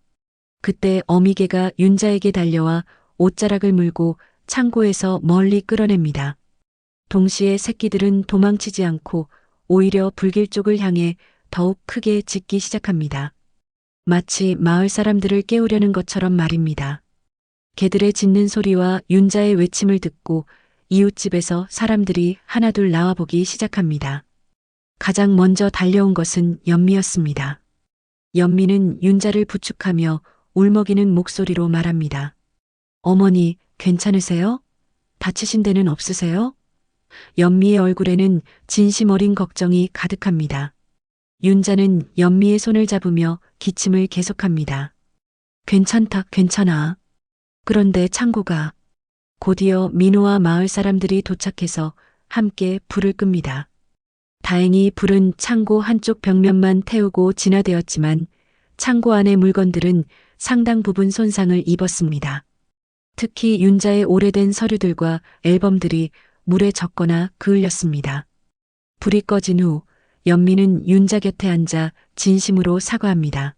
그때 어미개가 윤자에게 달려와 옷자락을 물고 창고에서 멀리 끌어냅니다. 동시에 새끼들은 도망치지 않고 오히려 불길 쪽을 향해 더욱 크게 짖기 시작합니다. 마치 마을 사람들을 깨우려는 것처럼 말입니다. 개들의 짖는 소리와 윤자의 외침을 듣고 이웃집에서 사람들이 하나둘 나와보기 시작합니다. 가장 먼저 달려온 것은 연미였습니다. 연미는 윤자를 부축하며 울먹이는 목소리로 말합니다. 어머니, 괜찮으세요? 다치신 데는 없으세요? 연미의 얼굴에는 진심 어린 걱정이 가득합니다. 윤자는 연미의 손을 잡으며 기침을 계속합니다. 괜찮다, 괜찮아. 그런데 창고가. 곧이어 민호와 마을 사람들이 도착해서 함께 불을 끕니다. 다행히 불은 창고 한쪽 벽면만 태우고 진화되었지만 창고 안의 물건들은 상당 부분 손상을 입었습니다. 특히 윤자의 오래된 서류들과 앨범들이 물에 젖거나 그을렸습니다. 불이 꺼진 후 연미는 윤자 곁에 앉아 진심으로 사과합니다.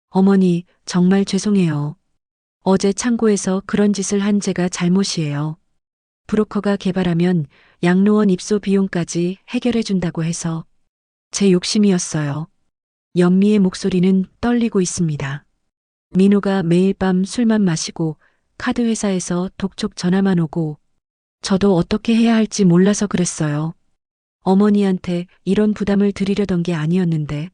어머니, 정말 죄송해요. 어제 창고에서 그런 짓을 한 제가 잘못이에요. 브로커가 개발하면 양로원 입소 비용까지 해결해 준다고 해서 제 욕심이었어요. 연미의 목소리는 떨리고 있습니다. 민호가 매일 밤 술만 마시고 카드 회사에서 독촉 전화만 오고 저도 어떻게 해야 할지 몰라서 그랬어요. 어머니한테 이런 부담을 드리려던 게 아니었는데.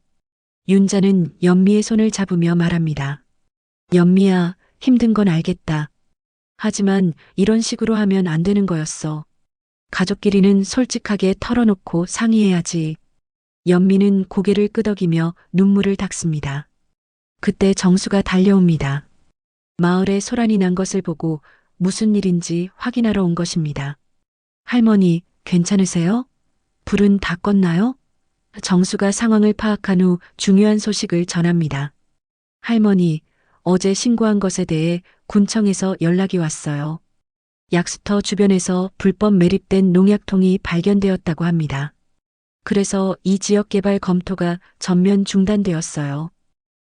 윤자는 연미의 손을 잡으며 말합니다. 연미야, 힘든 건 알겠다. 하지만 이런 식으로 하면 안 되는 거였어. 가족끼리는 솔직하게 털어놓고 상의해야지. 연미는 고개를 끄덕이며 눈물을 닦습니다. 그때 정수가 달려옵니다. 마을에 소란이 난 것을 보고 무슨 일인지 확인하러 온 것입니다. 할머니, 괜찮으세요? 불은 다 껐나요? 정수가 상황을 파악한 후 중요한 소식을 전합니다. 할머니, 어제 신고한 것에 대해 군청에서 연락이 왔어요. 약수터 주변에서 불법 매립된 농약통이 발견되었다고 합니다. 그래서 이 지역 개발 검토가 전면 중단되었어요.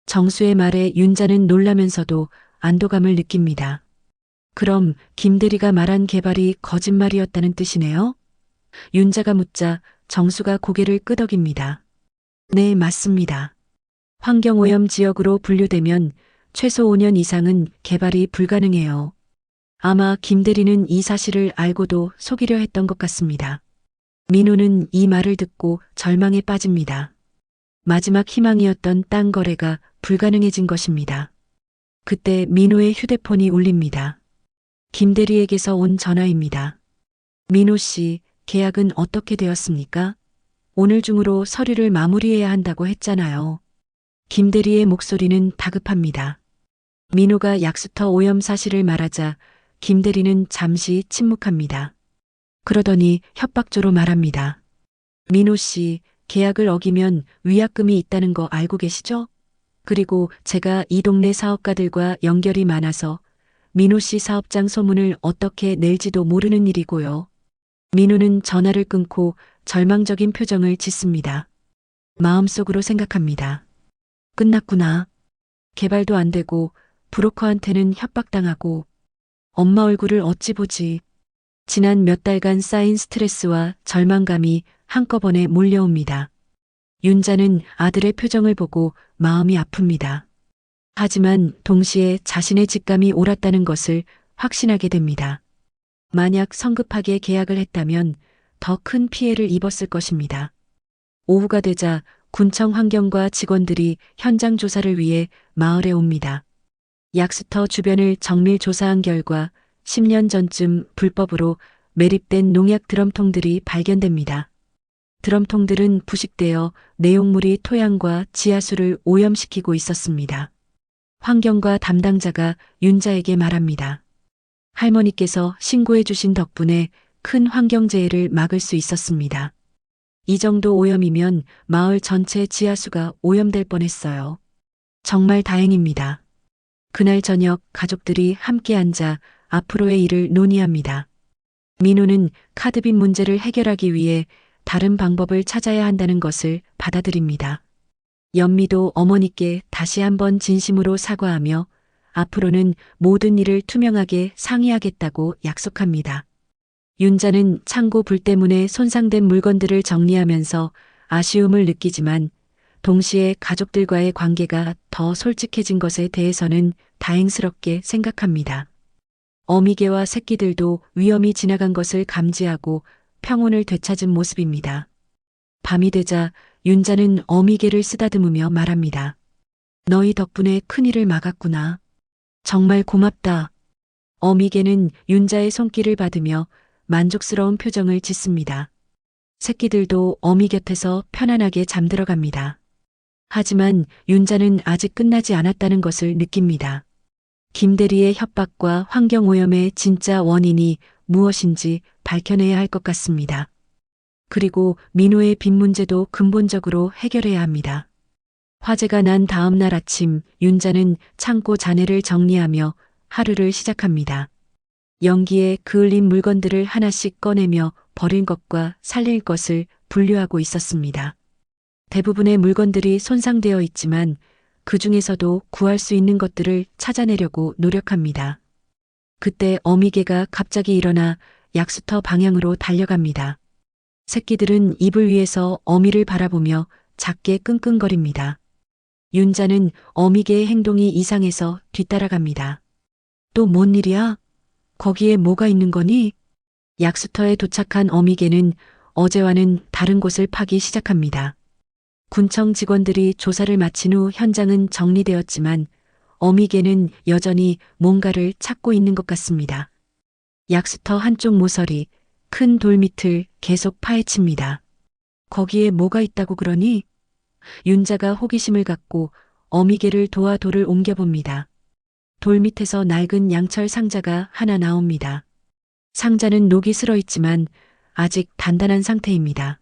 정수의 말에 윤자는 놀라면서도 안도감을 느낍니다. 그럼 김 대리가 말한 개발이 거짓말이었다는 뜻이네요? 윤자가 묻자 정수가 고개를 끄덕입니다. 네, 맞습니다. 환경오염 지역으로 분류되면 최소 5년 이상은 개발이 불가능해요. 아마 김 대리는 이 사실을 알고도 속이려 했던 것 같습니다. 민호는 이 말을 듣고 절망에 빠집니다. 마지막 희망이었던 땅 거래가 불가능해진 것입니다. 그때 민호의 휴대폰이 울립니다. 김 대리에게서 온 전화입니다. 민호 씨, 계약은 어떻게 되었습니까? 오늘 중으로 서류를 마무리해야 한다고 했잖아요. 김 대리의 목소리는 다급합니다. 민호가 약수터 오염 사실을 말하자 김 대리는 잠시 침묵합니다. 그러더니 협박조로 말합니다. 민호 씨, 계약을 어기면 위약금이 있다는 거 알고 계시죠? 그리고 제가 이 동네 사업가들과 연결이 많아서 민호 씨 사업장 소문을 어떻게 낼지도 모르는 일이고요. 민호는 전화를 끊고 절망적인 표정을 짓습니다. 마음속으로 생각합니다. 끝났구나. 개발도 안 되고 브로커한테는 협박당하고 엄마 얼굴을 어찌 보지. 지난 몇 달간 쌓인 스트레스와 절망감이 한꺼번에 몰려옵니다. 윤자는 아들의 표정을 보고 마음이 아픕니다. 하지만 동시에 자신의 직감이 옳았다는 것을 확신하게 됩니다. 만약 성급하게 계약을 했다면 더 큰 피해를 입었을 것입니다. 오후가 되자 군청 환경과 직원들이 현장 조사를 위해 마을에 옵니다. 약수터 주변을 정밀 조사한 결과 10년 전쯤 불법으로 매립된 농약 드럼통들이 발견됩니다. 드럼통들은 부식되어 내용물이 토양과 지하수를 오염시키고 있었습니다. 환경과 담당자가 윤자에게 말합니다. 할머니께서 신고해 주신 덕분에 큰 환경재해를 막을 수 있었습니다. 이 정도 오염이면 마을 전체 지하수가 오염될 뻔했어요. 정말 다행입니다. 그날 저녁 가족들이 함께 앉아 앞으로의 일을 논의합니다. 민호는 카드빚 문제를 해결하기 위해 다른 방법을 찾아야 한다는 것을 받아들입니다. 연미도 어머니께 다시 한번 진심으로 사과하며 앞으로는 모든 일을 투명하게 상의하겠다고 약속합니다. 윤자는 창고 불 때문에 손상된 물건들을 정리하면서 아쉬움을 느끼지만 동시에 가족들과의 관계가 더 솔직해진 것에 대해서는 다행스럽게 생각합니다. 어미개와 새끼들도 위험이 지나간 것을 감지하고 평온을 되찾은 모습입니다. 밤이 되자 윤자는 어미개를 쓰다듬으며 말합니다. 너희 덕분에 큰일을 막았구나. 정말 고맙다. 어미개는 윤자의 손길을 받으며 만족스러운 표정을 짓습니다. 새끼들도 어미 곁에서 편안하게 잠들어갑니다. 하지만 윤자는 아직 끝나지 않았다는 것을 느낍니다. 김대리의 협박과 환경오염의 진짜 원인이 무엇인지 밝혀내야 할 것 같습니다. 그리고 민호의 빚 문제도 근본적으로 해결해야 합니다. 화재가 난 다음 날 아침 윤자는 창고 잔해를 정리하며 하루를 시작합니다. 연기에 그을린 물건들을 하나씩 꺼내며 버릴 것과 살릴 것을 분류하고 있었습니다. 대부분의 물건들이 손상되어 있지만 그 중에서도 구할 수 있는 것들을 찾아내려고 노력합니다. 그때 어미개가 갑자기 일어나 약수터 방향으로 달려갑니다. 새끼들은 이불 위에서 어미를 바라보며 작게 끙끙거립니다. 윤자는 어미개의 행동이 이상해서 뒤따라갑니다. 또 뭔 일이야? 거기에 뭐가 있는 거니? 약수터에 도착한 어미개는 어제와는 다른 곳을 파기 시작합니다. 군청 직원들이 조사를 마친 후 현장은 정리되었지만 어미개는 여전히 뭔가를 찾고 있는 것 같습니다. 약수터 한쪽 모서리, 큰 돌 밑을 계속 파헤칩니다. 거기에 뭐가 있다고 그러니? 윤자가 호기심을 갖고 어미개를 도와 돌을 옮겨봅니다. 돌 밑에서 낡은 양철 상자가 하나 나옵니다. 상자는 녹이 슬어 있지만 아직 단단한 상태입니다.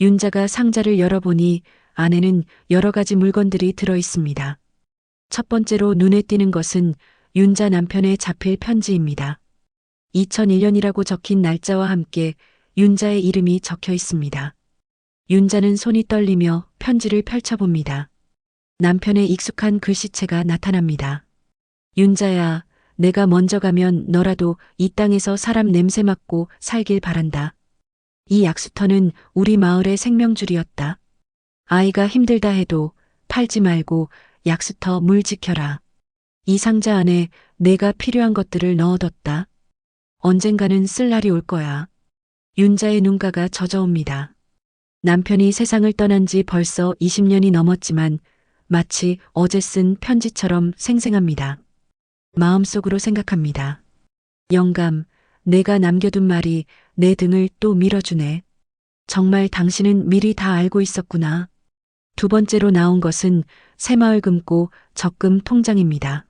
윤자가 상자를 열어보니 안에는 여러 가지 물건들이 들어 있습니다. 첫 번째로 눈에 띄는 것은 윤자 남편의 자필 편지입니다. 2001년이라고 적힌 날짜와 함께 윤자의 이름이 적혀 있습니다. 윤자는 손이 떨리며 편지를 펼쳐봅니다. 남편의 익숙한 글씨체가 나타납니다. 윤자야, 내가 먼저 가면 너라도 이 땅에서 사람 냄새 맡고 살길 바란다. 이 약수터는 우리 마을의 생명줄이었다. 아이가 힘들다 해도 팔지 말고 약수터 물 지켜라. 이 상자 안에 내가 필요한 것들을 넣어뒀다. 언젠가는 쓸 날이 올 거야. 윤자의 눈가가 젖어옵니다. 남편이 세상을 떠난 지 벌써 20년이 넘었지만 마치 어제 쓴 편지처럼 생생합니다. 마음속으로 생각합니다. 영감, 내가 남겨둔 말이 내 등을 또 밀어주네. 정말 당신은 미리 다 알고 있었구나. 두 번째로 나온 것은 새마을 금고 적금 통장입니다.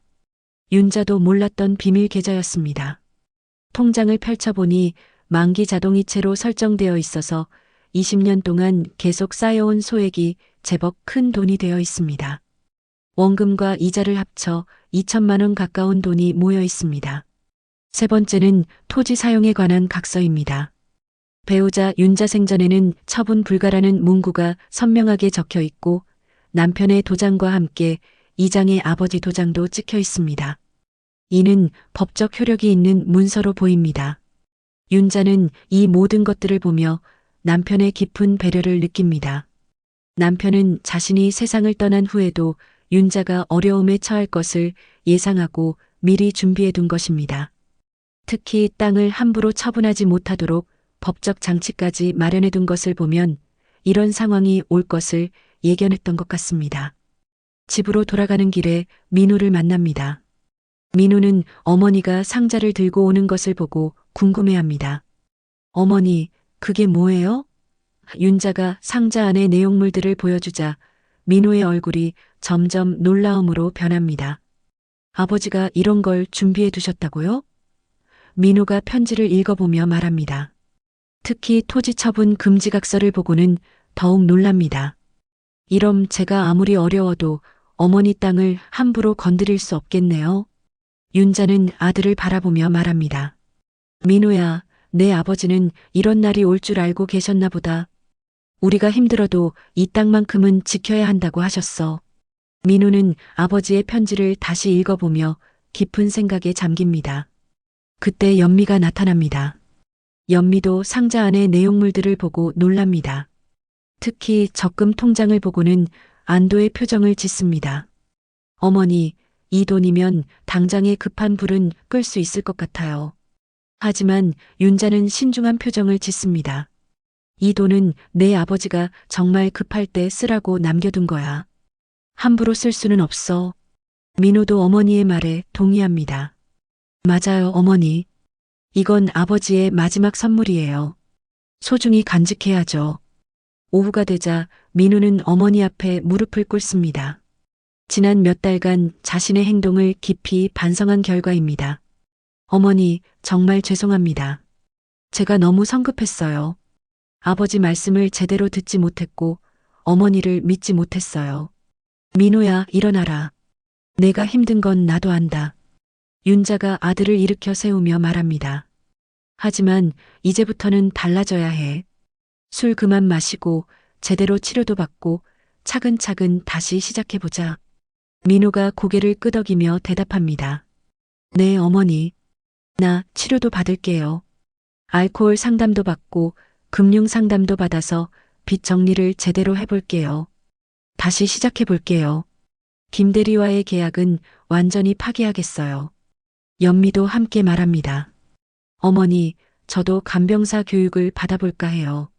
윤자도 몰랐던 비밀 계좌였습니다. 통장을 펼쳐보니 만기 자동이체로 설정되어 있어서 20년 동안 계속 쌓여온 소액이 제법 큰 돈이 되어 있습니다. 원금과 이자를 합쳐 2천만 원 가까운 돈이 모여 있습니다. 세 번째는 토지 사용에 관한 각서입니다. 배우자 윤자 생전에는 처분 불가라는 문구가 선명하게 적혀 있고 남편의 도장과 함께 이장의 아버지 도장도 찍혀 있습니다. 이는 법적 효력이 있는 문서로 보입니다. 윤자는 이 모든 것들을 보며 남편의 깊은 배려를 느낍니다. 남편은 자신이 세상을 떠난 후에도 윤자가 어려움에 처할 것을 예상하고 미리 준비해 둔 것입니다. 특히 땅을 함부로 처분하지 못하도록 법적 장치까지 마련해 둔 것을 보면 이런 상황이 올 것을 예견했던 것 같습니다. 집으로 돌아가는 길에 민호를 만납니다. 민호는 어머니가 상자를 들고 오는 것을 보고 궁금해합니다. 어머니, 그게 뭐예요? 윤자가 상자 안의 내용물들을 보여주자 민호의 얼굴이 점점 놀라움으로 변합니다. 아버지가 이런 걸 준비해 두셨다고요? 민호가 편지를 읽어보며 말합니다. 특히 토지 처분 금지각서를 보고는 더욱 놀랍니다. 이럼 제가 아무리 어려워도 어머니 땅을 함부로 건드릴 수 없겠네요. 윤자는 아들을 바라보며 말합니다. 민호야, 내 아버지는 이런 날이 올 줄 알고 계셨나 보다. 우리가 힘들어도 이 땅만큼은 지켜야 한다고 하셨어. 민호는 아버지의 편지를 다시 읽어보며 깊은 생각에 잠깁니다. 그때 연미가 나타납니다. 연미도 상자 안의 내용물들을 보고 놀랍니다. 특히 적금 통장을 보고는 안도의 표정을 짓습니다. 어머니, 이 돈이면 당장의 급한 불은 끌 수 있을 것 같아요. 하지만 윤자는 신중한 표정을 짓습니다. 이 돈은 내 아버지가 정말 급할 때 쓰라고 남겨둔 거야. 함부로 쓸 수는 없어. 민호도 어머니의 말에 동의합니다. 맞아요, 어머니. 이건 아버지의 마지막 선물이에요. 소중히 간직해야죠. 오후가 되자 민호는 어머니 앞에 무릎을 꿇습니다. 지난 몇 달간 자신의 행동을 깊이 반성한 결과입니다. 어머니, 정말 죄송합니다. 제가 너무 성급했어요. 아버지 말씀을 제대로 듣지 못했고 어머니를 믿지 못했어요. 민호야, 일어나라. 내가 힘든 건 나도 안다. 윤자가 아들을 일으켜 세우며 말합니다. 하지만 이제부터는 달라져야 해. 술 그만 마시고 제대로 치료도 받고 차근차근 다시 시작해보자. 민호가 고개를 끄덕이며 대답합니다. 네, 어머니. 나 치료도 받을게요. 알코올 상담도 받고 금융 상담도 받아서 빚 정리를 제대로 해볼게요. 다시 시작해볼게요. 김대리와의 계약은 완전히 파기하겠어요. 연미도 함께 말합니다. 어머니, 저도 간병사 교육을 받아볼까 해요.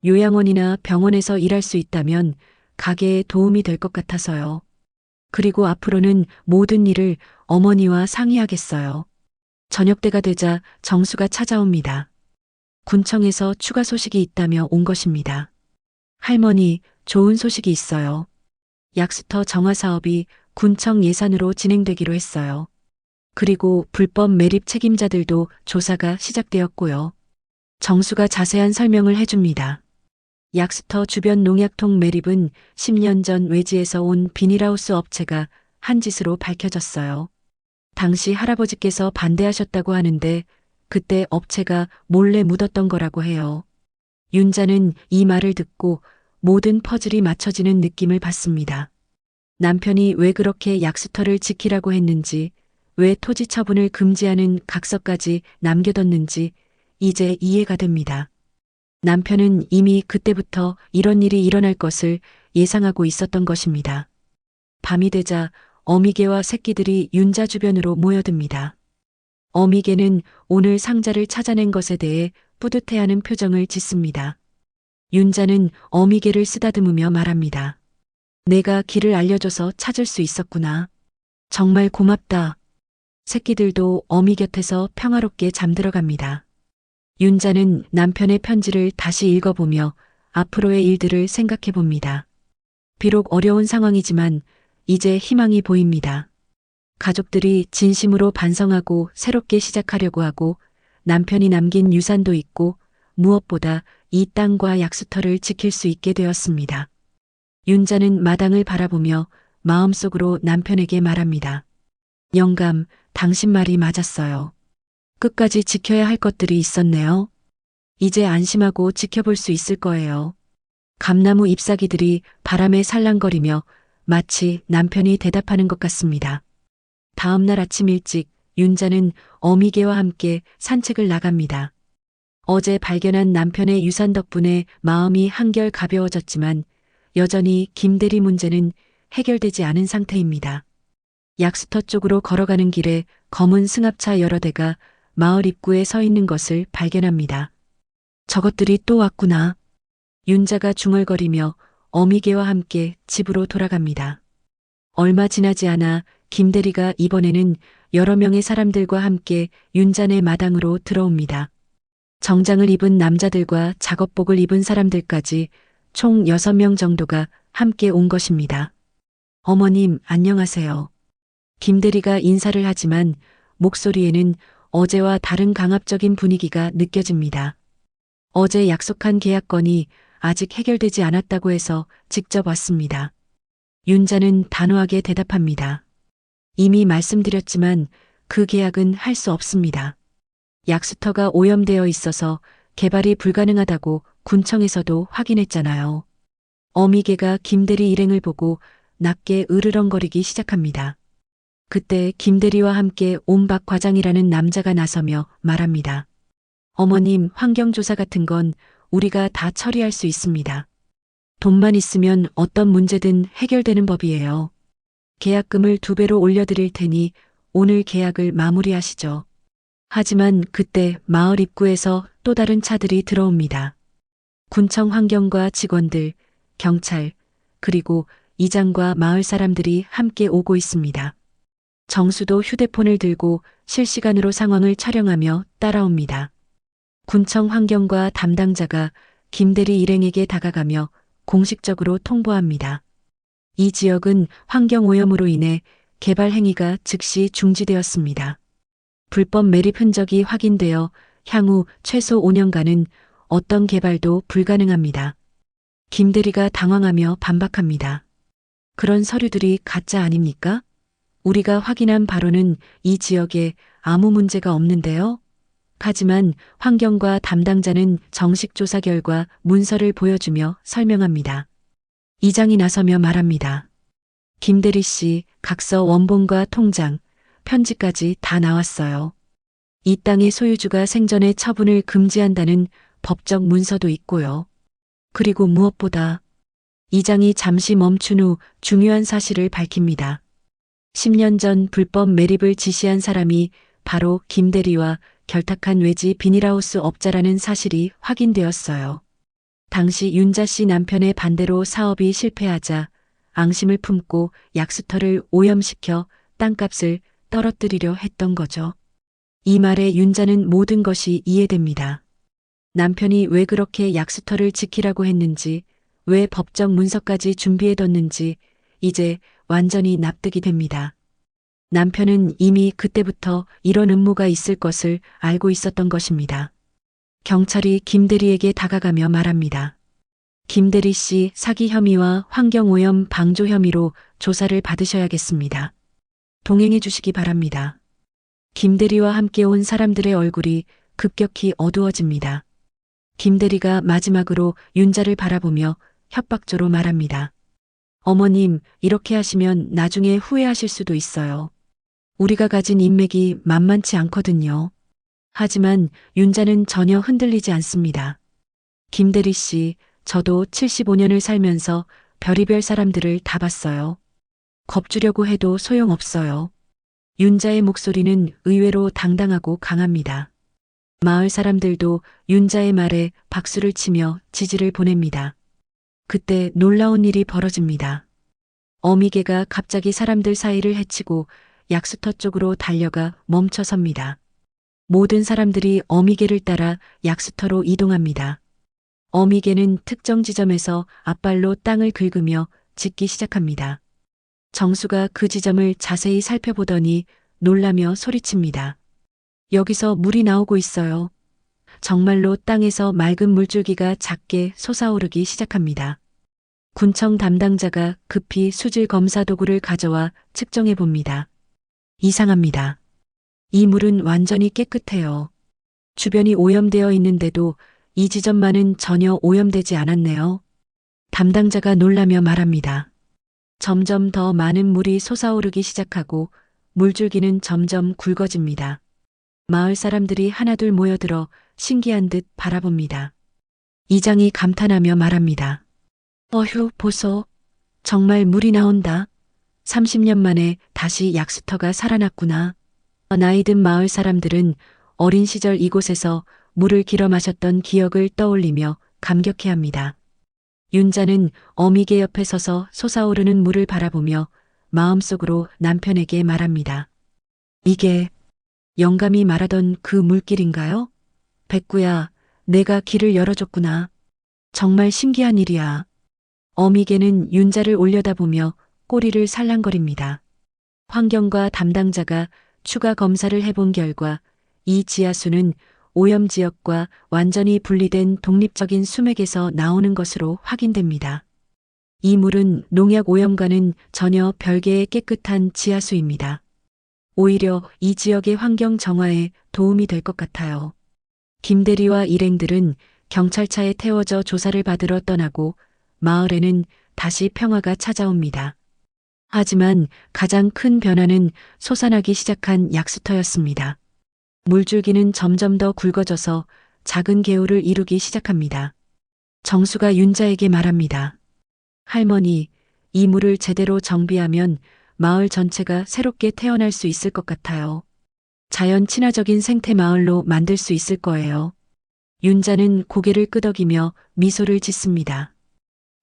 요양원이나 병원에서 일할 수 있다면 가게에 도움이 될 것 같아서요. 그리고 앞으로는 모든 일을 어머니와 상의하겠어요. 저녁 때가 되자 정수가 찾아옵니다. 군청에서 추가 소식이 있다며 온 것입니다. 할머니, 좋은 소식이 있어요. 약수터 정화 사업이 군청 예산으로 진행되기로 했어요. 그리고 불법 매립 책임자들도 조사가 시작되었고요. 정수가 자세한 설명을 해줍니다. 약수터 주변 농약통 매립은 10년 전 외지에서 온 비닐하우스 업체가 한 짓으로 밝혀졌어요. 당시 할아버지께서 반대하셨다고 하는데 그때 업체가 몰래 묻었던 거라고 해요. 윤자는 이 말을 듣고 모든 퍼즐이 맞춰지는 느낌을 받습니다. 남편이 왜 그렇게 약수터를 지키라고 했는지, 왜 토지 처분을 금지하는 각서까지 남겨뒀는지 이제 이해가 됩니다. 남편은 이미 그때부터 이런 일이 일어날 것을 예상하고 있었던 것입니다. 밤이 되자 어미개와 새끼들이 윤자 주변으로 모여듭니다. 어미개는 오늘 상자를 찾아낸 것에 대해 뿌듯해하는 표정을 짓습니다. 윤자는 어미개를 쓰다듬으며 말합니다. 내가 길을 알려줘서 찾을 수 있었구나. 정말 고맙다. 새끼들도 어미 곁에서 평화롭게 잠들어갑니다. 윤자는 남편의 편지를 다시 읽어보며 앞으로의 일들을 생각해 봅니다. 비록 어려운 상황이지만 이제 희망이 보입니다. 가족들이 진심으로 반성하고 새롭게 시작하려고 하고 남편이 남긴 유산도 있고 무엇보다 이 땅과 약수터를 지킬 수 있게 되었습니다. 윤자는 마당을 바라보며 마음속으로 남편에게 말합니다. 영감, 당신 말이 맞았어요. 끝까지 지켜야 할 것들이 있었네요. 이제 안심하고 지켜볼 수 있을 거예요. 감나무 잎사귀들이 바람에 살랑거리며 마치 남편이 대답하는 것 같습니다. 다음 날 아침 일찍 윤자는 어미개와 함께 산책을 나갑니다. 어제 발견한 남편의 유산 덕분에 마음이 한결 가벼워졌지만 여전히 김대리 문제는 해결되지 않은 상태입니다. 약수터 쪽으로 걸어가는 길에 검은 승합차 여러 대가 마을 입구에 서 있는 것을 발견합니다. 저것들이 또 왔구나. 윤자가 중얼거리며 어미개와 함께 집으로 돌아갑니다. 얼마 지나지 않아 김대리가 이번에는 여러 명의 사람들과 함께 윤자네 마당으로 들어옵니다. 정장을 입은 남자들과 작업복을 입은 사람들까지 총 6명 정도가 함께 온 것입니다. 어머님, 안녕하세요. 김대리가 인사를 하지만 목소리에는 어제와 다른 강압적인 분위기가 느껴집니다. 어제 약속한 계약건이 아직 해결되지 않았다고 해서 직접 왔습니다. 윤자는 단호하게 대답합니다. 이미 말씀드렸지만 그 계약은 할 수 없습니다. 약수터가 오염되어 있어서 개발이 불가능하다고 군청에서도 확인했잖아요. 어미개가 김대리 일행을 보고 낮게 으르렁거리기 시작합니다. 그때 김대리와 함께 온박 과장이라는 남자가 나서며 말합니다. 어머님, 환경조사 같은 건 우리가 다 처리할 수 있습니다. 돈만 있으면 어떤 문제든 해결되는 법이에요. 계약금을 2배로 올려드릴 테니 오늘 계약을 마무리하시죠. 하지만 그때 마을 입구에서 또 다른 차들이 들어옵니다. 군청 환경과 직원들, 경찰, 그리고 이장과 마을 사람들이 함께 오고 있습니다. 정수도 휴대폰을 들고 실시간으로 상황을 촬영하며 따라옵니다. 군청 환경과 담당자가 김대리 일행에게 다가가며 공식적으로 통보합니다. 이 지역은 환경오염으로 인해 개발 행위가 즉시 중지되었습니다. 불법 매립 흔적이 확인되어 향후 최소 5년간은 어떤 개발도 불가능합니다. 김대리가 당황하며 반박합니다. 그런 서류들이 가짜 아닙니까? 우리가 확인한 바로는 이 지역에 아무 문제가 없는데요. 하지만 환경과 담당자는 정식 조사 결과 문서를 보여주며 설명합니다. 이장이 나서며 말합니다. 김대리 씨, 각서 원본과 통장, 편지까지 다 나왔어요. 이 땅의 소유주가 생전에 처분을 금지한다는 법적 문서도 있고요. 그리고 무엇보다 이장이 잠시 멈춘 후 중요한 사실을 밝힙니다. 10년 전 불법 매립을 지시한 사람이 바로 김대리와 결탁한 외지 비닐하우스 업자라는 사실이 확인되었어요. 당시 윤자 씨 남편의 반대로 사업이 실패하자 앙심을 품고 약수터를 오염시켜 땅값을 떨어뜨리려 했던 거죠. 이 말에 윤자는 모든 것이 이해됩니다. 남편이 왜 그렇게 약수터를 지키라고 했는지, 왜 법적 문서까지 준비해뒀는지 이제 완전히 납득이 됩니다. 남편은 이미 그때부터 이런 음모가 있을 것을 알고 있었던 것입니다. 경찰이 김대리에게 다가가며 말합니다. 김대리 씨 사기 혐의와 환경오염 방조 혐의로 조사를 받으셔야겠습니다. 동행해 주시기 바랍니다. 김대리와 함께 온 사람들의 얼굴이 급격히 어두워집니다. 김대리가 마지막으로 윤자를 바라보며 협박조로 말합니다. 어머님, 이렇게 하시면 나중에 후회하실 수도 있어요. 우리가 가진 인맥이 만만치 않거든요. 하지만 윤자는 전혀 흔들리지 않습니다. 김대리 씨, 저도 75년을 살면서 별의별 사람들을 다 봤어요. 겁주려고 해도 소용없어요. 윤자의 목소리는 의외로 당당하고 강합니다. 마을 사람들도 윤자의 말에 박수를 치며 지지를 보냅니다. 그때 놀라운 일이 벌어집니다. 어미개가 갑자기 사람들 사이를 헤치고 약수터 쪽으로 달려가 멈춰섭니다. 모든 사람들이 어미개를 따라 약수터로 이동합니다. 어미개는 특정 지점에서 앞발로 땅을 긁으며 짖기 시작합니다. 정수가 그 지점을 자세히 살펴보더니 놀라며 소리칩니다. 여기서 물이 나오고 있어요. 정말로 땅에서 맑은 물줄기가 작게 솟아오르기 시작합니다. 군청 담당자가 급히 수질 검사 도구를 가져와 측정해 봅니다. 이상합니다. 이 물은 완전히 깨끗해요. 주변이 오염되어 있는데도 이 지점만은 전혀 오염되지 않았네요. 담당자가 놀라며 말합니다. 점점 더 많은 물이 솟아오르기 시작하고 물줄기는 점점 굵어집니다. 마을 사람들이 하나둘 모여들어 신기한 듯 바라봅니다. 이장이 감탄하며 말합니다. 어휴, 보소. 정말 물이 나온다. 30년 만에 다시 약수터가 살아났구나. 나이 든 마을 사람들은 어린 시절 이곳에서 물을 길어 마셨던 기억을 떠올리며 감격해합니다. 윤자는 어미개 옆에 서서 솟아오르는 물을 바라보며 마음속으로 남편에게 말합니다. 이게 영감이 말하던 그 물길인가요? 백구야, 내가 길을 열어줬구나. 정말 신기한 일이야. 어미개는 윤자를 올려다보며 꼬리를 살랑거립니다. 환경과 담당자가 추가 검사를 해본 결과 이 지하수는 오염지역과 완전히 분리된 독립적인 수맥에서 나오는 것으로 확인됩니다. 이 물은 농약 오염과는 전혀 별개의 깨끗한 지하수입니다. 오히려 이 지역의 환경 정화에 도움이 될 것 같아요. 김대리와 일행들은 경찰차에 태워져 조사를 받으러 떠나고 마을에는 다시 평화가 찾아옵니다. 하지만 가장 큰 변화는 솟아나기 시작한 약수터였습니다. 물줄기는 점점 더 굵어져서 작은 개울을 이루기 시작합니다. 정수가 윤자에게 말합니다. 할머니, 이 물을 제대로 정비하면 마을 전체가 새롭게 태어날 수 있을 것 같아요. 자연 친화적인 생태 마을로 만들 수 있을 거예요. 윤자는 고개를 끄덕이며 미소를 짓습니다.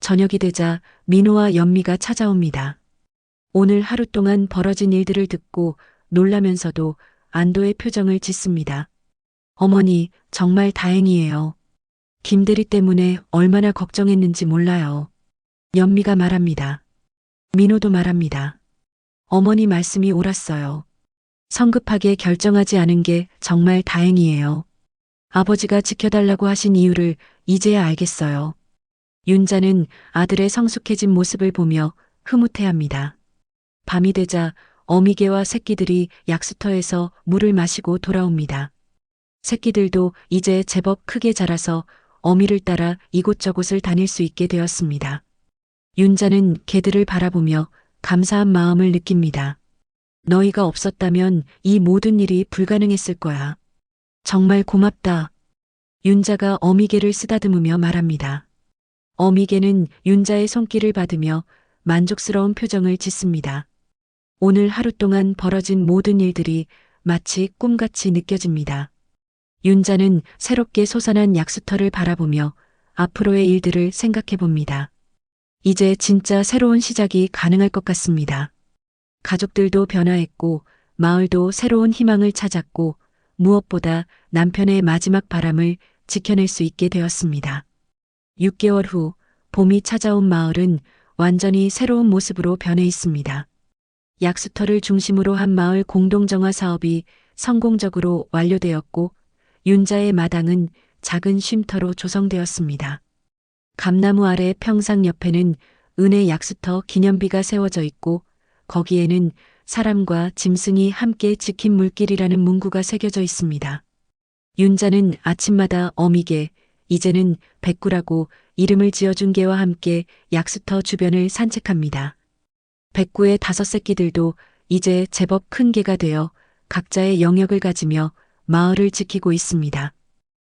저녁이 되자 민호와 연미가 찾아옵니다. 오늘 하루 동안 벌어진 일들을 듣고 놀라면서도 안도의 표정을 짓습니다. 어머니, 정말 다행이에요. 김대리 때문에 얼마나 걱정했는지 몰라요. 연미가 말합니다. 민호도 말합니다. 어머니 말씀이 옳았어요. 성급하게 결정하지 않은 게 정말 다행이에요. 아버지가 지켜달라고 하신 이유를 이제야 알겠어요. 윤자는 아들의 성숙해진 모습을 보며 흐뭇해합니다. 밤이 되자 어미개와 새끼들이 약수터에서 물을 마시고 돌아옵니다. 새끼들도 이제 제법 크게 자라서 어미를 따라 이곳저곳을 다닐 수 있게 되었습니다. 윤자는 개들을 바라보며 감사한 마음을 느낍니다. 너희가 없었다면 이 모든 일이 불가능했을 거야. 정말 고맙다. 윤자가 어미개를 쓰다듬으며 말합니다. 어미개는 윤자의 손길을 받으며 만족스러운 표정을 짓습니다. 오늘 하루 동안 벌어진 모든 일들이 마치 꿈같이 느껴집니다. 윤자는 새롭게 솟아난 약수터를 바라보며 앞으로의 일들을 생각해 봅니다. 이제 진짜 새로운 시작이 가능할 것 같습니다. 가족들도 변화했고 마을도 새로운 희망을 찾았고 무엇보다 남편의 마지막 바람을 지켜낼 수 있게 되었습니다. 6개월 후 봄이 찾아온 마을은 완전히 새로운 모습으로 변해 있습니다. 약수터를 중심으로 한 마을 공동정화 사업이 성공적으로 완료되었고 윤자의 마당은 작은 쉼터로 조성되었습니다. 감나무 아래 평상 옆에는 은혜 약수터 기념비가 세워져 있고 거기에는 사람과 짐승이 함께 지킨 물길이라는 문구가 새겨져 있습니다. 윤자는 아침마다 어미개, 이제는 백구라고 이름을 지어준 개와 함께 약수터 주변을 산책합니다. 백구의 5새끼들도 이제 제법 큰 개가 되어 각자의 영역을 가지며 마을을 지키고 있습니다.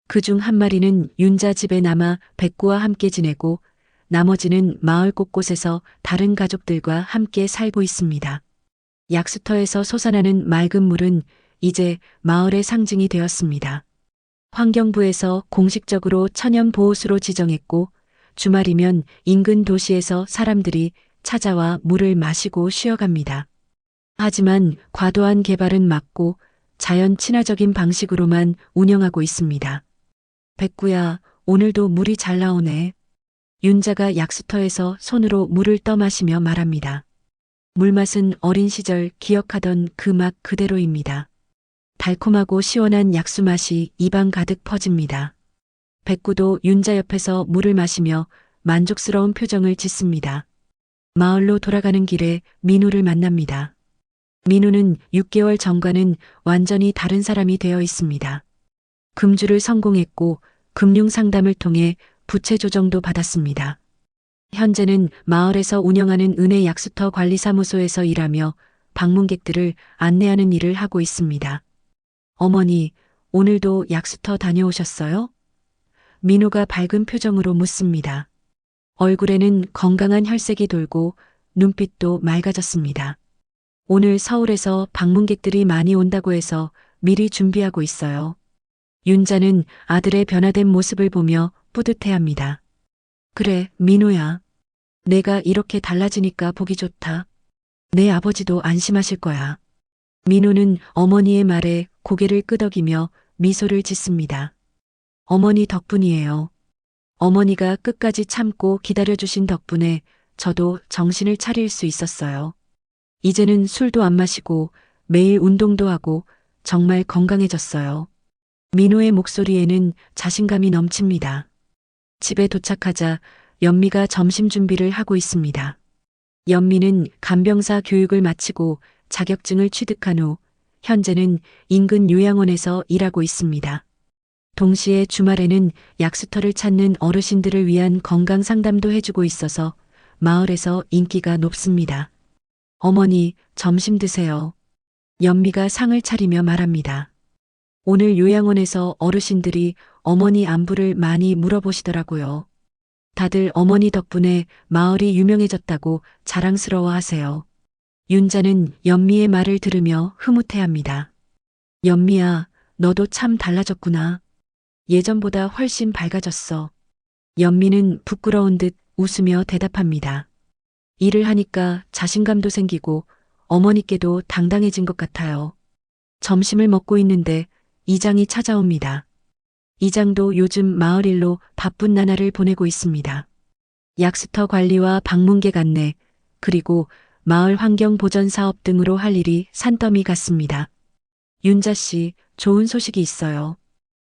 그중 한 마리는 윤자 집에 남아 백구와 함께 지내고 나머지는 마을 곳곳에서 다른 가족들과 함께 살고 있습니다. 약수터에서 솟아나는 맑은 물은 이제 마을의 상징이 되었습니다. 환경부에서 공식적으로 천연보호수로 지정했고 주말이면 인근 도시에서 사람들이 찾아와 물을 마시고 쉬어갑니다. 하지만 과도한 개발은 막고 자연 친화적인 방식으로만 운영하고 있습니다. 백구야, 오늘도 물이 잘 나오네. 윤자가 약수터에서 손으로 물을 떠마시며 말합니다. 물맛은 어린 시절 기억하던 그 맛 그대로입니다. 달콤하고 시원한 약수 맛이 입안 가득 퍼집니다. 백구도 윤자 옆에서 물을 마시며 만족스러운 표정을 짓습니다. 마을로 돌아가는 길에 민우를 만납니다. 민우는 6개월 전과는 완전히 다른 사람이 되어 있습니다. 금주를 성공했고 금융 상담을 통해 부채 조정도 받았습니다. 현재는 마을에서 운영하는 은혜 약수터 관리사무소에서 일하며 방문객들을 안내하는 일을 하고 있습니다. 어머니, 오늘도 약수터 다녀오셨어요? 민호가 밝은 표정으로 묻습니다. 얼굴에는 건강한 혈색이 돌고 눈빛도 맑아졌습니다. 오늘 서울에서 방문객들이 많이 온다고 해서 미리 준비하고 있어요. 윤자는 아들의 변화된 모습을 보며 뿌듯해합니다. 그래, 민호야. 내가 이렇게 달라지니까 보기 좋다. 내 아버지도 안심하실 거야. 민호는 어머니의 말에 고개를 끄덕이며 미소를 짓습니다. 어머니 덕분이에요. 어머니가 끝까지 참고 기다려주신 덕분에 저도 정신을 차릴 수 있었어요. 이제는 술도 안 마시고 매일 운동도 하고 정말 건강해졌어요. 민호의 목소리에는 자신감이 넘칩니다. 집에 도착하자 연미가 점심 준비를 하고 있습니다. 연미는 간병사 교육을 마치고 자격증을 취득한 후 현재는 인근 요양원에서 일하고 있습니다. 동시에 주말에는 약수터를 찾는 어르신들을 위한 건강 상담도 해주고 있어서 마을에서 인기가 높습니다. 어머니, 점심 드세요. 연미가 상을 차리며 말합니다. 오늘 요양원에서 어르신들이 어머니 안부를 많이 물어보시더라고요. 다들 어머니 덕분에 마을이 유명해졌다고 자랑스러워 하세요. 윤자는 연미의 말을 들으며 흐뭇해합니다. 연미야, 너도 참 달라졌구나. 예전보다 훨씬 밝아졌어. 연미는 부끄러운 듯 웃으며 대답합니다. 일을 하니까 자신감도 생기고 어머니께도 당당해진 것 같아요. 점심을 먹고 있는데 이장이 찾아옵니다. 이장도 요즘 마을 일로 바쁜 나날을 보내고 있습니다. 약수터 관리와 방문객 안내, 그리고 마을 환경 보전 사업 등으로 할 일이 산더미 같습니다. 윤자 씨, 좋은 소식이 있어요.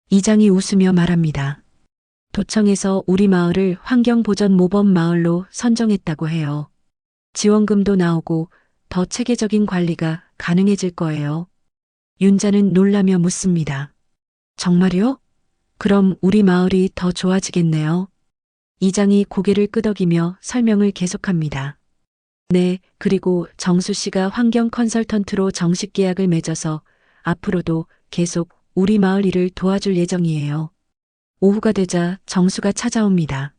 이장이 웃으며 말합니다. 도청에서 우리 마을을 환경 보전 모범 마을로 선정했다고 해요. 지원금도 나오고 더 체계적인 관리가 가능해질 거예요. 윤자는 놀라며 묻습니다. 정말요? 그럼 우리 마을이 더 좋아지겠네요. 이장이 고개를 끄덕이며 설명을 계속합니다. 네, 그리고 정수 씨가 환경 컨설턴트로 정식 계약을 맺어서 앞으로도 계속 우리 마을 일을 도와줄 예정이에요. 오후가 되자 정수가 찾아옵니다.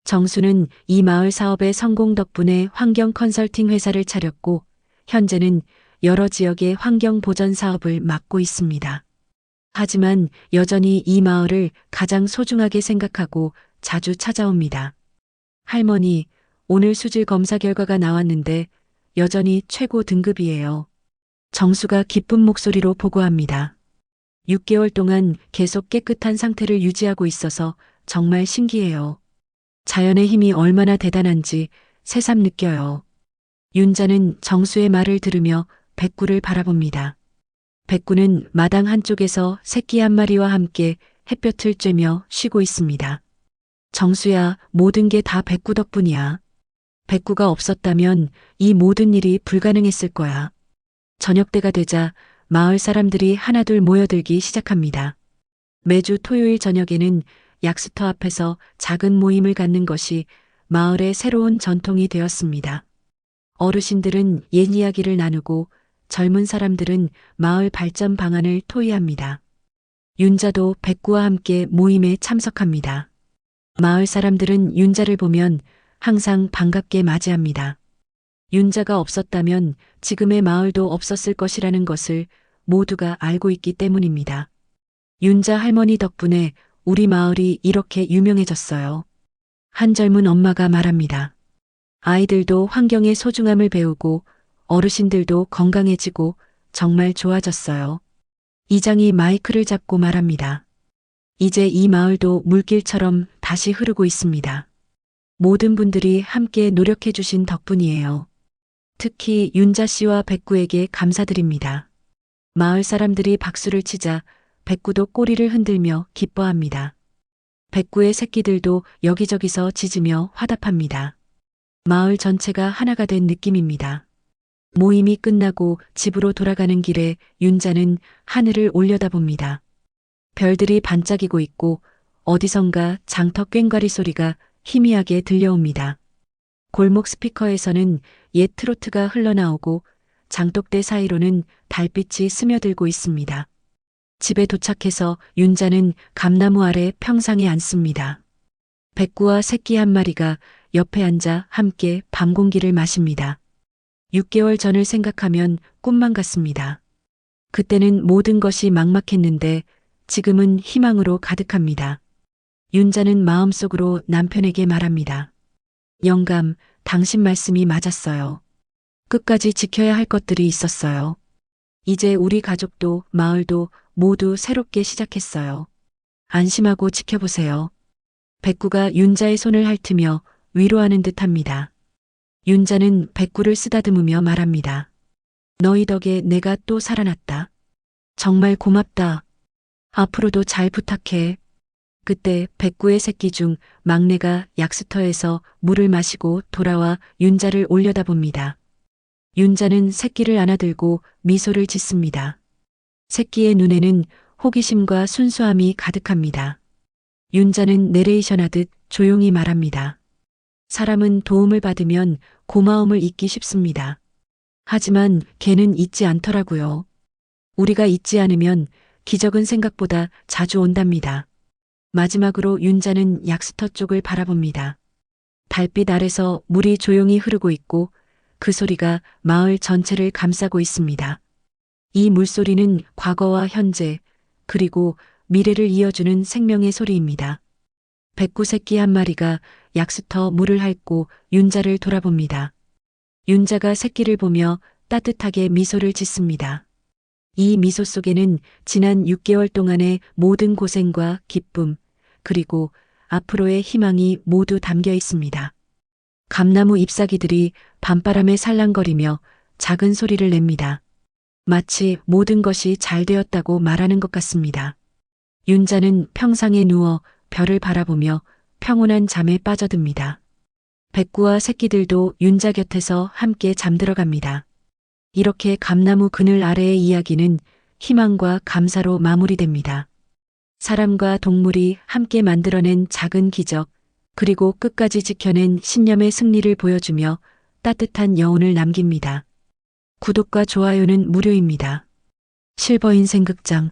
정수는 이 마을 사업의 성공 덕분에 환경 컨설팅 회사를 차렸고 현재는 여러 지역의 환경 보전 사업을 맡고 있습니다. 하지만 여전히 이 마을을 가장 소중하게 생각하고 자주 찾아옵니다. 할머니, 오늘 수질 검사 결과가 나왔는데 여전히 최고 등급이에요. 정수가 기쁜 목소리로 보고합니다. 6개월 동안 계속 깨끗한 상태를 유지하고 있어서 정말 신기해요. 자연의 힘이 얼마나 대단한지 새삼 느껴요. 윤자는 정수의 말을 들으며 백구를 바라봅니다. 백구는 마당 한쪽에서 새끼 한 마리와 함께 햇볕을 쬐며 쉬고 있습니다. 정수야, 모든 게 다 백구 덕분이야. 백구가 없었다면 이 모든 일이 불가능했을 거야. 저녁 때가 되자 마을 사람들이 하나둘 모여들기 시작합니다. 매주 토요일 저녁에는 약수터 앞에서 작은 모임을 갖는 것이 마을의 새로운 전통이 되었습니다. 어르신들은 옛 이야기를 나누고 젊은 사람들은 마을 발전 방안을 토의합니다. 윤자도 백구와 함께 모임에 참석합니다. 마을 사람들은 윤자를 보면 항상 반갑게 맞이합니다. 윤자가 없었다면 지금의 마을도 없었을 것이라는 것을 모두가 알고 있기 때문입니다. 윤자 할머니 덕분에 우리 마을이 이렇게 유명해졌어요. 한 젊은 엄마가 말합니다. 아이들도 환경의 소중함을 배우고 어르신들도 건강해지고 정말 좋아졌어요. 이장이 마이크를 잡고 말합니다. 이제 이 마을도 물길처럼 다시 흐르고 있습니다. 모든 분들이 함께 노력해 주신 덕분이에요. 특히 윤자 씨와 백구에게 감사드립니다. 마을 사람들이 박수를 치자 백구도 꼬리를 흔들며 기뻐합니다. 백구의 새끼들도 여기저기서 짖으며 화답합니다. 마을 전체가 하나가 된 느낌입니다. 모임이 끝나고 집으로 돌아가는 길에 윤자는 하늘을 올려다봅니다. 별들이 반짝이고 있고 어디선가 장터 꽹과리 소리가 희미하게 들려옵니다. 골목 스피커에서는 옛 트로트가 흘러나오고 장독대 사이로는 달빛이 스며들고 있습니다. 집에 도착해서 윤자는 감나무 아래 평상에 앉습니다. 백구와 새끼 한 마리가 옆에 앉아 함께 밤 공기를 마십니다. 6개월 전을 생각하면 꿈만 같습니다. 그때는 모든 것이 막막했는데 지금은 희망으로 가득합니다. 윤자는 마음속으로 남편에게 말합니다. 영감, 당신 말씀이 맞았어요. 끝까지 지켜야 할 것들이 있었어요. 이제 우리 가족도 마을도 모두 새롭게 시작했어요. 안심하고 지켜보세요. 백구가 윤자의 손을 핥으며 위로하는 듯합니다. 윤자는 백구를 쓰다듬으며 말합니다. 너희 덕에 내가 또 살아났다. 정말 고맙다. 앞으로도 잘 부탁해. 그때 백구의 새끼 중 막내가 약수터에서 물을 마시고 돌아와 윤자를 올려다봅니다. 윤자는 새끼를 안아들고 미소를 짓습니다. 새끼의 눈에는 호기심과 순수함이 가득합니다. 윤자는 내레이션 하듯 조용히 말합니다. 사람은 도움을 받으면 고마움을 잊기 쉽습니다. 하지만 걔는 잊지 않더라고요. 우리가 잊지 않으면 기적은 생각보다 자주 온답니다. 마지막으로 윤자는 약수터 쪽을 바라봅니다. 달빛 아래서 물이 조용히 흐르고 있고 그 소리가 마을 전체를 감싸고 있습니다. 이 물소리는 과거와 현재 그리고 미래를 이어주는 생명의 소리입니다. 백구 새끼 한 마리가 약수터 물을 핥고 윤자를 돌아봅니다. 윤자가 새끼를 보며 따뜻하게 미소를 짓습니다. 이 미소 속에는 지난 6개월 동안의 모든 고생과 기쁨, 그리고 앞으로의 희망이 모두 담겨 있습니다. 감나무 잎사귀들이 밤바람에 살랑거리며 작은 소리를 냅니다. 마치 모든 것이 잘 되었다고 말하는 것 같습니다. 윤자는 평상에 누워 별을 바라보며 평온한 잠에 빠져듭니다. 백구와 새끼들도 윤자 곁에서 함께 잠들어갑니다. 이렇게 감나무 그늘 아래의 이야기는 희망과 감사로 마무리됩니다. 사람과 동물이 함께 만들어낸 작은 기적, 그리고 끝까지 지켜낸 신념의 승리를 보여주며 따뜻한 여운을 남깁니다. 구독과 좋아요는 무료입니다. 실버인생극장